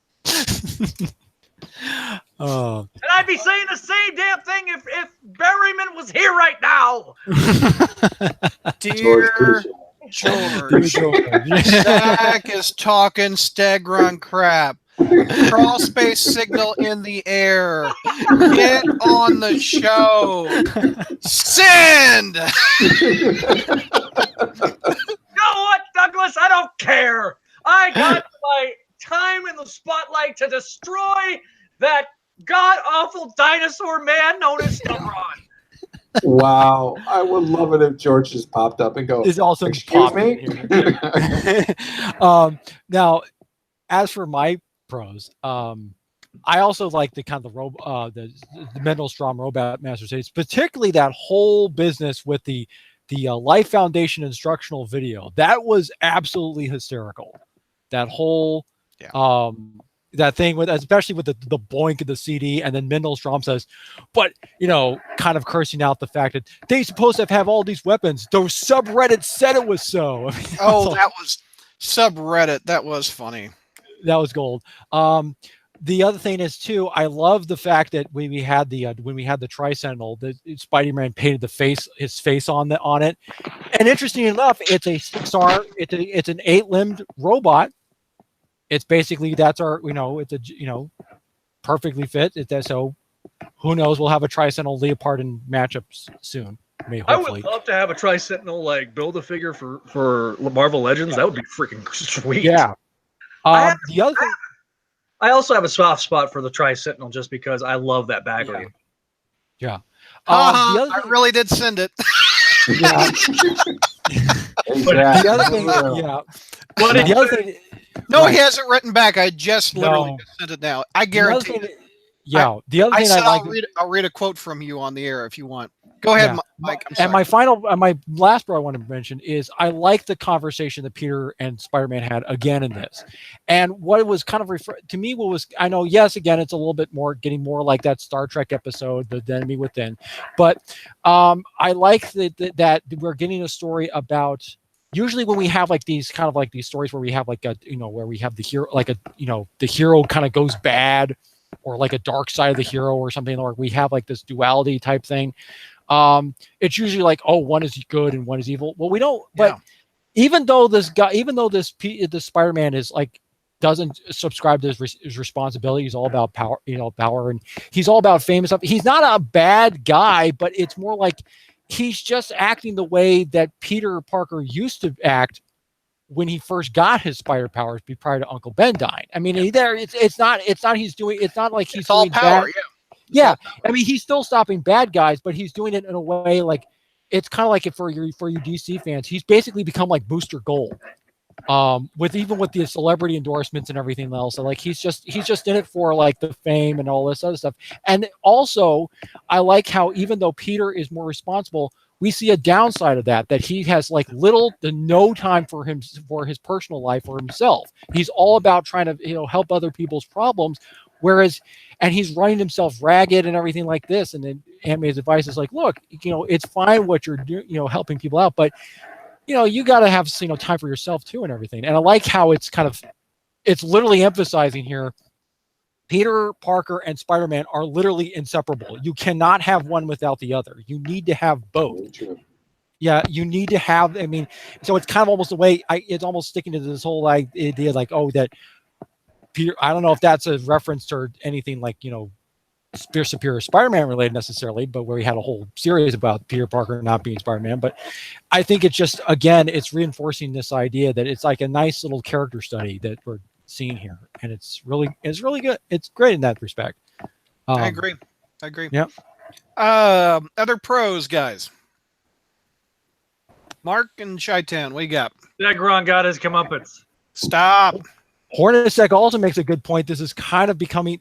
And I'd be saying the same damn thing if Berryman was here right now. Dear George, Zach is talking Stegron crap. Crawl space signal in the air. Get on the show. Send. You know what, Douglas? I don't care. I got my time in the spotlight to destroy that god-awful dinosaur man known as Stegron. Wow, I would love it if George just popped up and go. Is also excuse me. Now, as for my pros, I also like the kind of the Mendel Strom Robot Master States, particularly that whole business with the Life Foundation instructional video. That was absolutely hysterical. That whole that thing with, especially with the boink of the CD, and then Mendel Strom says, but kind of cursing out the fact that they're supposed to have all these weapons. Those subreddits said it was so. I mean, that was subreddit. That was funny. That was gold. The other thing is too, I love the fact that when we had the Tri-Sentinel, the Spider-Man painted his face on it. And interesting enough, it's a 6R, it's an 8-limbed robot. It's basically it's a perfectly fit. So who knows? We'll have a Tri-Sentinel Leopard in matchups soon. Hopefully. I would love to have a Tri-Sentinel build a figure for Marvel Legends. That would be freaking sweet. Yeah. The other thing, I also have a soft spot for the Tri-Sentinel just because I love that Bagley. Yeah. I really did send it. Yeah. The other thing, the other thing. No, he hasn't written back. I just literally sent it now. I guarantee it. Yeah. The other thing I'll read a quote from you on the air if you want. Go ahead, Mike. And my last part I want to mention is I like the conversation that Peter and Spider-Man had again in this. And what it was kind of to me, I know, yes, again, it's a little bit more getting more like that Star Trek episode, The Enemy Within. But I like that we're getting a story about, usually when we have these stories where we have where we have the hero, the hero kind of goes bad, or like a dark side of the hero or something, or we have this duality type thing. It's usually one is good and one is evil. Well, we don't. But even though this Spider-Man is doesn't subscribe to his responsibility. He's all about power, power, and he's all about fame and stuff. He's not a bad guy, but it's more like he's just acting the way that Peter Parker used to act when he first got his spider powers prior to Uncle Ben dying. I mean, it's not he's doing, it's not like he's all doing power. bad. Yeah. I mean, he's still stopping bad guys, but he's doing it in a way like it's kind of like it for you DC fans. He's basically become like Booster Gold. With the celebrity endorsements and everything else. So like he's just in it for like the fame and all this other stuff. And also I like how even though Peter is more responsible, we see a downside of that he has like little to no time for his personal life or himself. He's all about trying to help other people's problems, and he's running himself ragged and everything like this. And then Aunt May's advice is like, look, it's fine what you're doing, helping people out, but you got to have time for yourself too and everything. And I like how it's literally emphasizing here, Peter Parker and Spider-Man are literally inseparable. You cannot have one without the other. You need to have both. Yeah, you need to have, I mean, so it's kind of almost the way, it's almost sticking to this whole idea like, oh, that Peter, I don't know if that's a reference to anything like, Superior Spider-Man related necessarily, but where we had a whole series about Peter Parker not being Spider-Man. But I think it's just, again, it's reinforcing this idea that it's like a nice little character study that we're seeing here. And it's really good. It's great in that respect. I agree. Yeah. Other pros, guys. Mark and Chi-Town, what you got? Degron got his comeuppance. Stop. Hornacek also makes a good point. This is kind of becoming...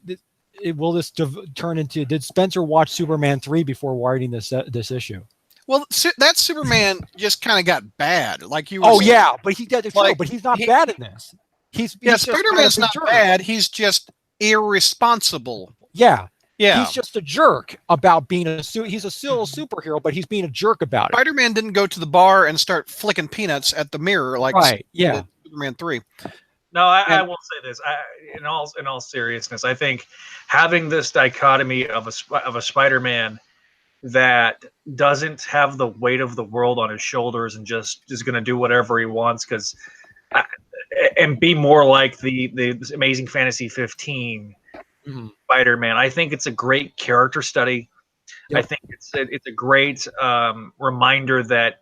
Will this turn into? Did Spencer watch Superman 3 before writing this issue? Well, that Superman just kind of got bad, like you. Oh yeah, but he did. Like, but he's not bad in this. He's Spider-Man's not bad. He's just irresponsible. Yeah. He's just a jerk about being he's still a superhero, but he's being a jerk about it. Spider-Man didn't go to the bar and start flicking peanuts at the mirror like Superman 3. No, I will say this. In all seriousness, I think having this dichotomy of a Spider-Man that doesn't have the weight of the world on his shoulders and just is going to do whatever he wants, and be more like the Amazing Fantasy 15 Spider-Man. I think it's a great character study. Yep. I think it's a great reminder that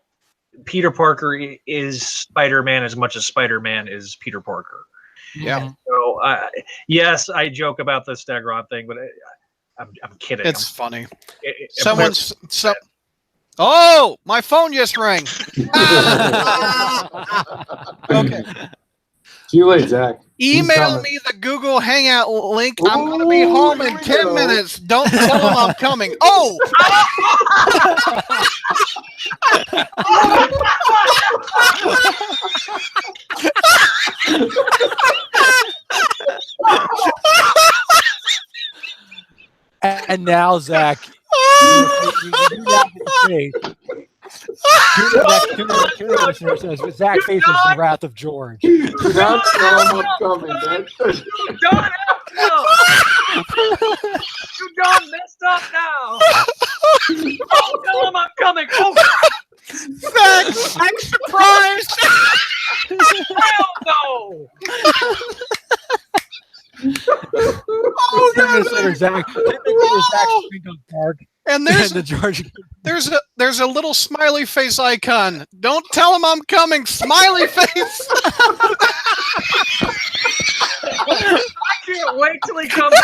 Peter Parker is Spider-Man as much as Spider-Man is Peter Parker. Yeah. So yes, I joke about the Stegron thing, but I'm kidding. It's funny. Oh, my phone just rang. Okay. Too late, Zach. Email me the Google Hangout link. I'm going to be home in 10 minutes. Don't tell them I'm coming. Oh! And now, Zach, Zach faces the wrath of George. That's not coming. You done messed up now. Oh, tell him I'm coming. Oh, Zach, I'm surprised. hell no. Oh, 10 minutes later, Zach. And there's a little smiley face icon. Don't tell him I'm coming. Smiley face. I can't wait till he comes.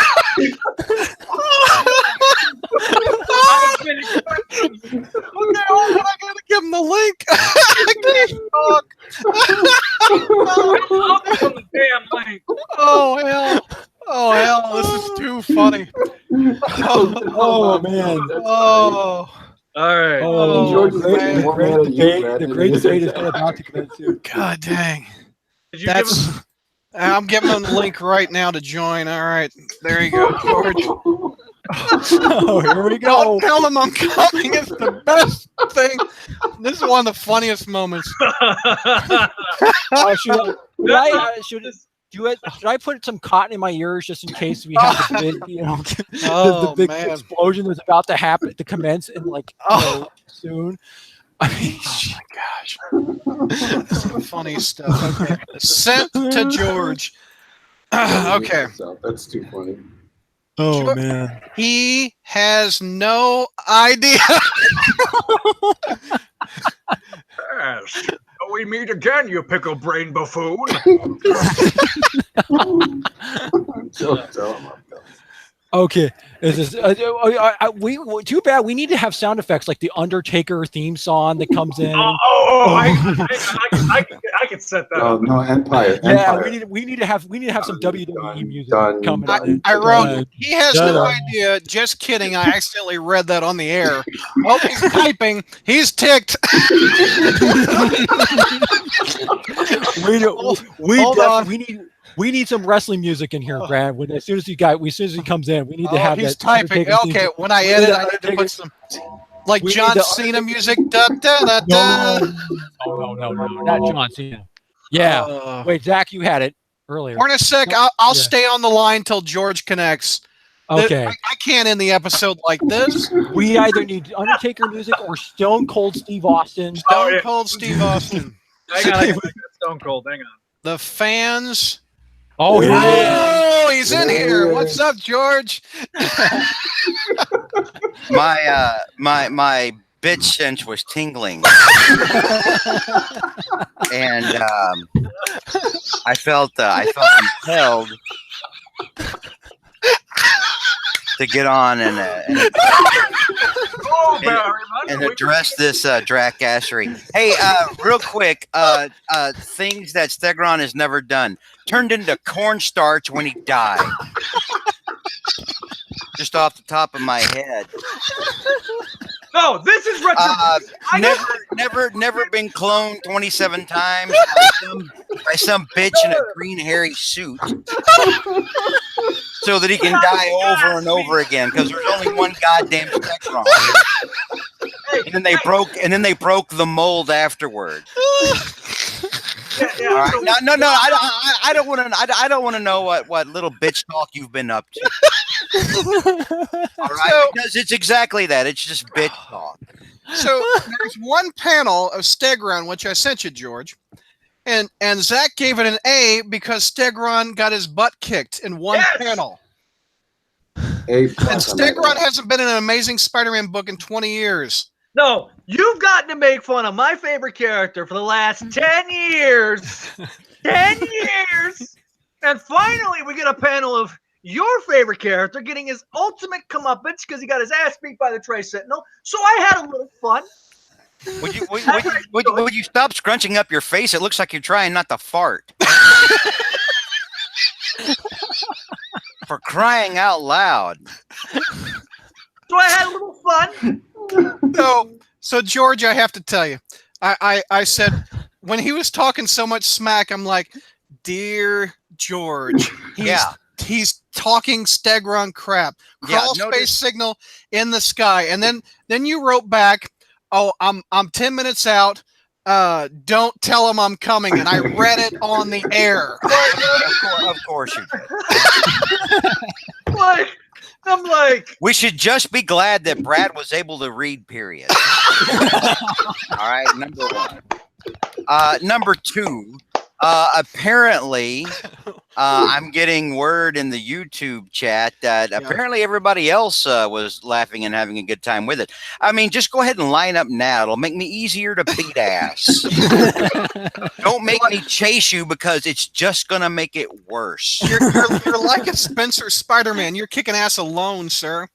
I've been expecting. Okay, I gotta give him the link. I can't talk. I'll give him the damn link. Oh hell! Oh hell! This is too funny. Oh man! Oh. All right. Oh, George, the great debate is about to commence here. God dang! Did you give him? I'm giving him the link right now to join. All right, there you go, George. Oh, here we go. Don't tell him I'm coming. It's the best thing. This is one of the funniest moments. Should I put some cotton in my ears just in case we have the big, the big explosion that's about to happen to commence in soon? I mean, oh my gosh, some funny stuff. Okay. Sent to George. Okay. That's too funny. Oh man. He has no idea. Yes. We meet again, you pickle brain buffoon. Tell him I'm coming. Okay, this is we too bad. We need to have sound effects like the Undertaker theme song that comes in. I can set that up. No, Empire. Yeah, Empire. we need to have some WWE music dun, coming dun, in. I wrote, he has no dun. idea. Just kidding. I accidentally read that on the air. Oh, he's typing. He's ticked. We need some wrestling music in here, Brad. As soon as he comes in, we need to have he's that. typing. Okay, when I edit, I need to put some like John Cena music. Da, da, da, da. No, not John Cena. Yeah. Wait, Zach, you had it earlier. For a sec, I'll stay on the line till George connects. Okay. I can't end the episode like this. We either need Undertaker music or Stone Cold Steve Austin. Stone Cold Steve Austin. Hang on. Stone Cold. Hang on. The fans. Oh, Oh, he's in here. What's up, George? My bitch sense was tingling, and I felt compelled to get on and address this drackassery. Hey, real quick, things that Stegron has never done. Turned into cornstarch when he died. Just off the top of my head. No, this is retro. Never been cloned 27 times by some bitch in a green hairy suit, so that he can die over and over again because there's only one goddamn Stegron. And then they broke the mold afterward. Yeah. All right. No. I don't want to know what little bitch talk you've been up to. All right, because it's exactly that. It's just bitch talk. So there's one panel of Stegron, which I sent you, George, and Zach gave it an A because Stegron got his butt kicked in one panel. And Stegron hasn't been in an Amazing Spider-Man book in 20 years. No, you've gotten to make fun of my favorite character for the last 10 years. 10 years. And finally, we get a panel of your favorite character getting his ultimate comeuppance because he got his ass beat by the Tri-Sentinel. So I had a little fun. Would you stop scrunching up your face? It looks like you're trying not to fart. For crying out loud. So I had a little fun. So George, I have to tell you, I said when he was talking so much smack, I'm like, dear George, he's talking Stegron crap. Crawl space signal in the sky, and then you wrote back, oh, I'm 10 minutes out. Don't tell him I'm coming, and I read it on the air. Of course you did. I'm like, we should just be glad that Brad was able to read, period. All right, number one. Number two, apparently, I'm getting word in the YouTube chat that apparently everybody else was laughing and having a good time with it. I mean, just go ahead and line up now. It'll make me easier to beat ass. Don't make me chase you because it's just going to make it worse. You're like a Spencer Spider-Man. You're kicking ass alone, sir.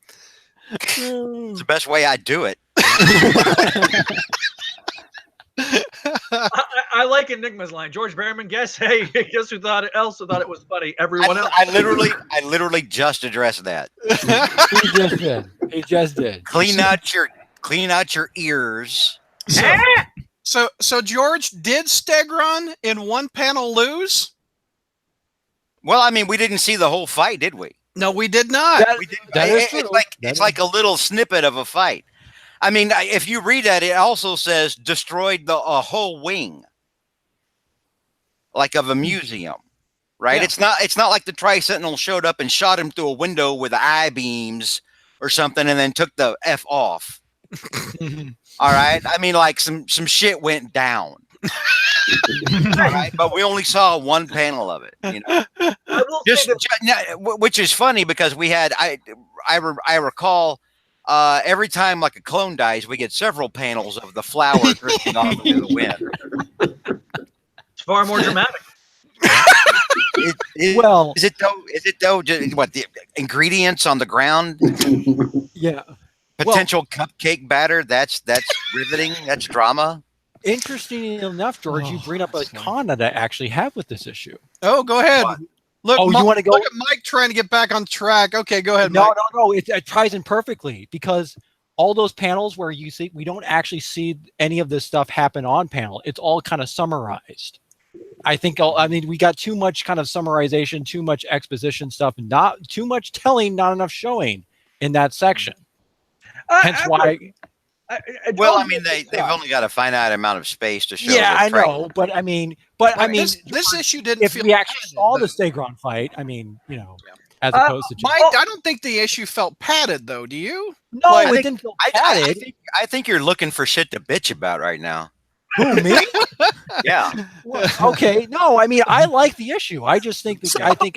It's the best way I do it. I like Enigma's line. George Berriman, guess who thought it was funny? Everyone else. I literally just addressed that. He just did. Clean out your ears. So George, did Stegron in one panel lose? Well, I mean, we didn't see the whole fight, did we? No, we did not. It's like a little snippet of a fight. I mean, if you read that, it also says destroyed a whole wing, like of a museum, right? Yeah. It's not like the Tri-Sentinel showed up and shot him through a window with eye beams or something, and then took the F off. All right, I mean, like some shit went down. All right, but we only saw one panel of it. You know, I will say that which is funny because we had I recall every time like a clone dies, we get several panels of the flower drifting off into the wind. it's far more dramatic. Well, is it though? Is it though? What the ingredients on the ground? yeah. Potential cupcake batter. That's riveting. That's drama. Interestingly enough, George, you bring up a con that I actually have with this issue. Oh, go ahead. What? Look, Oh, you want to go? Look at Mike trying to get back on track. Okay, go ahead, No, Mike. no. It ties in perfectly because all those panels where you see, we don't actually see any of this stuff happen on panel. It's all kind of summarized. I mean, we got too much kind of summarization, too much exposition stuff, not too much telling, not enough showing in that section. Hence why. Well, I mean, they've only got a finite amount of space to show. Yeah, I know, but I mean, this issue didn't. If feel we actually padded, saw though. the Stegron fight, I mean, you know, as opposed to Mike, I don't think the issue felt padded, though. Do you? no, Well, it didn't feel padded. I think you're looking for shit to bitch about right now. Who, me? Yeah. Okay, no, I mean, I like the issue. I just think that I think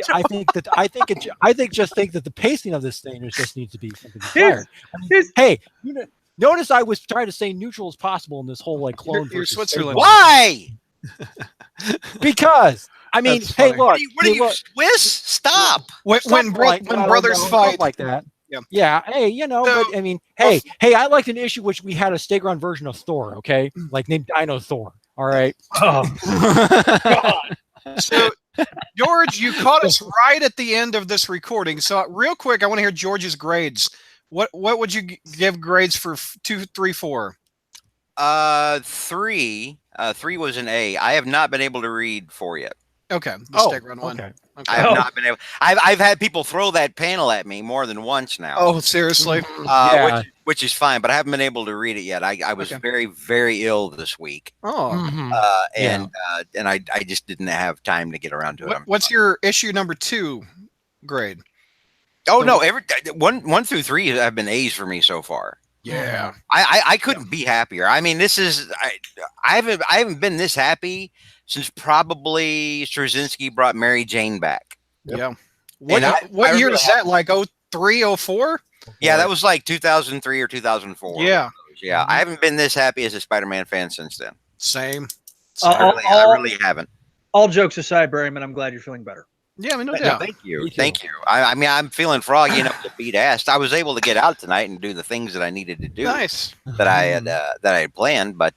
that the pacing of this thing just needs to be something required. I mean, hey, notice I was trying to stay neutral as possible in this whole like clone You're versus Switzerland. Why? Because I mean, That's hey, funny. look, What are you, Swiss? Stop. When brothers fight like that. Yeah. Yeah, hey, you know, So- but I mean, hey, I liked an issue which we had a Stegron version of Thor, okay, like named Dino Thor. All right. So, George, you caught us right at the end of this recording. So, real quick, I want to hear George's grades. What would you give grades for 2, 3, 4? 3. 3 was an A. I have not been able to read 4 yet. Okay, the Stegron one. Okay. I have not been able. I've had people throw that panel at me more than once now. Oh, seriously? Yeah. Which is fine, but I haven't been able to read it yet. I was Okay. very, very ill this week, Oh. Mhm. and I just didn't have time to get around to it. What's your issue number 2 grade? Oh no! Every 1 through 3 have been A's for me so far. Yeah. I couldn't be happier. I mean, this is I haven't been this happy since probably Straczynski brought Mary Jane back. Yeah. And I What year really is that? Like 03, 04? Yeah, that was like 2003 or 2004. Yeah. Yeah. I haven't been this happy as a Spider-Man fan since then. Same. I really haven't. All jokes aside, Berryman, I'm glad you're feeling better. Yeah, I mean, no No, doubt. thank you. Me too. Thank you. I mean, I'm feeling froggy enough to beat ass. I was able to get out tonight and do the things that I needed to do Nice. that I had planned, but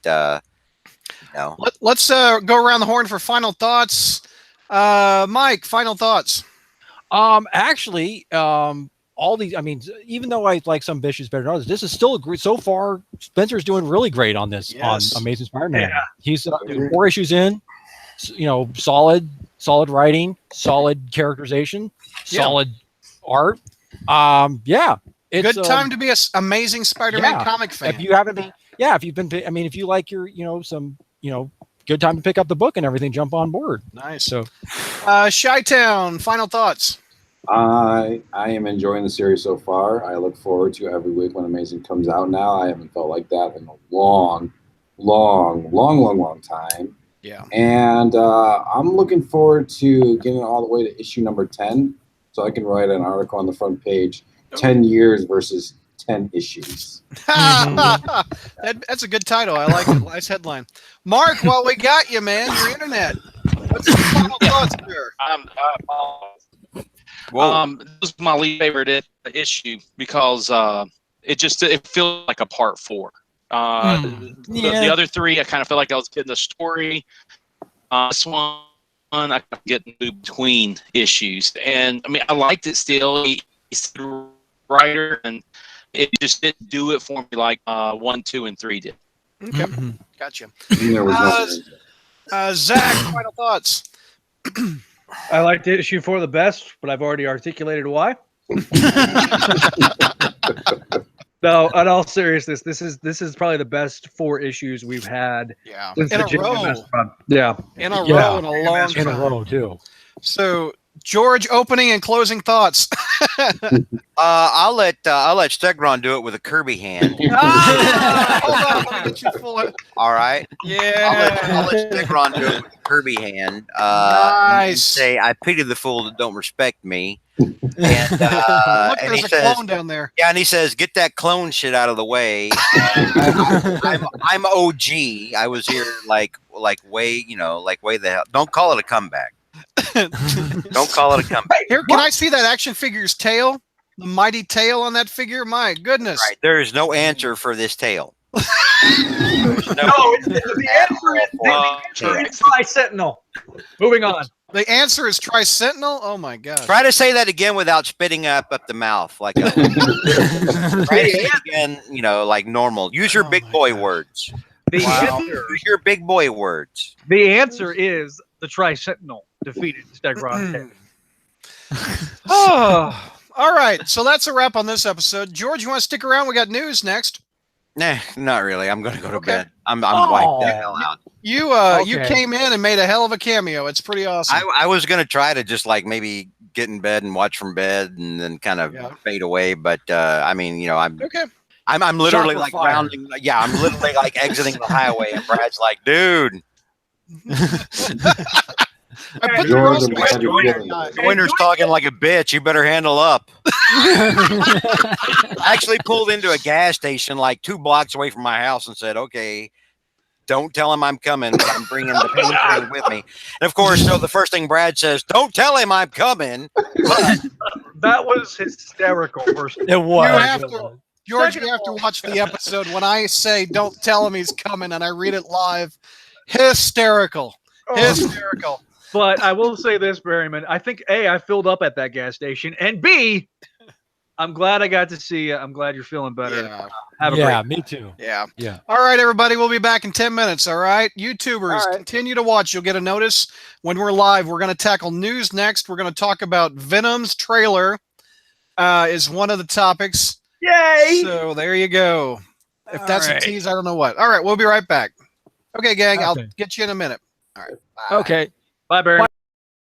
no. Let's go around the horn for final thoughts. Mike, final thoughts. Actually, all these, I mean, even though I like some issues better than others, this is still a great. So far, Spencer's doing really great on this Yes. on Amazing Spider-Man. Yeah. He's 4 issues in, you know, solid writing, solid characterization, Yeah. solid art. Yeah, it's Good time to be an amazing Spider-Man yeah. comic fan. If you haven't been, yeah, if you've been, I mean, if you like your, you know, some, you know, good time to pick up the book and everything, jump on board. Nice. So, Chi-Town, final thoughts. I am enjoying the series so far. I look forward to every week when Amazing comes out now. I haven't felt like that in a long time. Yeah. And I'm looking forward to getting all the way to issue number 10 so I can write an article on the front page, 10 years versus 10 issues. That's a good title. I like it. Nice headline. Mark, while we got you, man, your internet. What's your final thoughts there? This was my least favorite issue because it feels like a part 4. The other 3, I kind of felt like I was getting the story. This one, I kept getting between issues, and I mean, I liked it still. He's the writer, and it just didn't do it for me like 1, 2, and 3 did. Okay. Gotcha. There was Zach, final thoughts. I liked issue 4 the best, but I've already articulated why. No, in all seriousness, this is probably the best 4 issues we've had. Yeah. Since In the a Genuine row. Master Run. Yeah. In a Yeah. row in a long in a time. row too. So, George, opening and closing thoughts. I'll let Stegron do it with a Kirby hand. Hold on, let me get you full. All right. Yeah. I'll let Stegron do it with the Kirby hand. Nice. And say, I pity the fool that don't respect me. And, Look, and there's he a says, clone down there. yeah, and he says, get that clone shit out of the way. I'm OG. I was here like way the hell. Don't call it a comeback. Don't call it a comeback. Here, can I see that action figure's tail? The mighty tail on that figure? My goodness. Right. There is no answer for this tail. No, the answer is Tri-Sentinel. Moving on. The answer is Tri-Sentinel? Oh my gosh. Try to say that again without spitting up the mouth. Like try to say it again, like normal. Use your big boy words. Use your big boy words. The answer is the Tri-Sentinel defeated Stegron. Oh, all right. So that's a wrap on this episode. George, you want to stick around? We got news next. Nah, not really. I'm going to go to Okay. bed. I'm wiped the hell out. You came in and made a hell of a cameo. It's pretty awesome. I was going to try to just like maybe get in bed and watch from bed and then kind of fade away. But I mean, I'm okay. I'm literally Shot like for fire. rounding. Yeah, I'm literally like exiting the highway, and Brad's like, dude. I put George, the I'm glad you're feeling roast- better. Joiner's talking like a bitch. You better handle up. Actually pulled into a gas station like 2 blocks away from my house and said, okay, don't tell him I'm coming, but I'm bringing the pain train with me. And of course, so the first thing Brad says, don't tell him I'm coming. But That was hysterical. First, It was. You have it to- was. George, Second you of have to all- watch the episode when I say don't tell him he's coming and I read it live. Hysterical. Hysterical. but I will say this, Berryman. I think A, I filled up at that gas station, and B, I'm glad I got to see you. I'm glad you're feeling better. Yeah. Have a Yeah, great. me too. Yeah. Yeah. All right, everybody. We'll be back in 10 minutes. All right. YouTubers, All right. continue to watch. You'll get a notice when we're live. We're going to tackle news next. We're going to talk about Venom's trailer is one of the topics. Yay! So there you go. If that's All right. a tease, I don't know what. All right. We'll be right back. Okay, gang. I'll Okay. get you in a minute. All right. Bye. Okay. Bye, Berryman.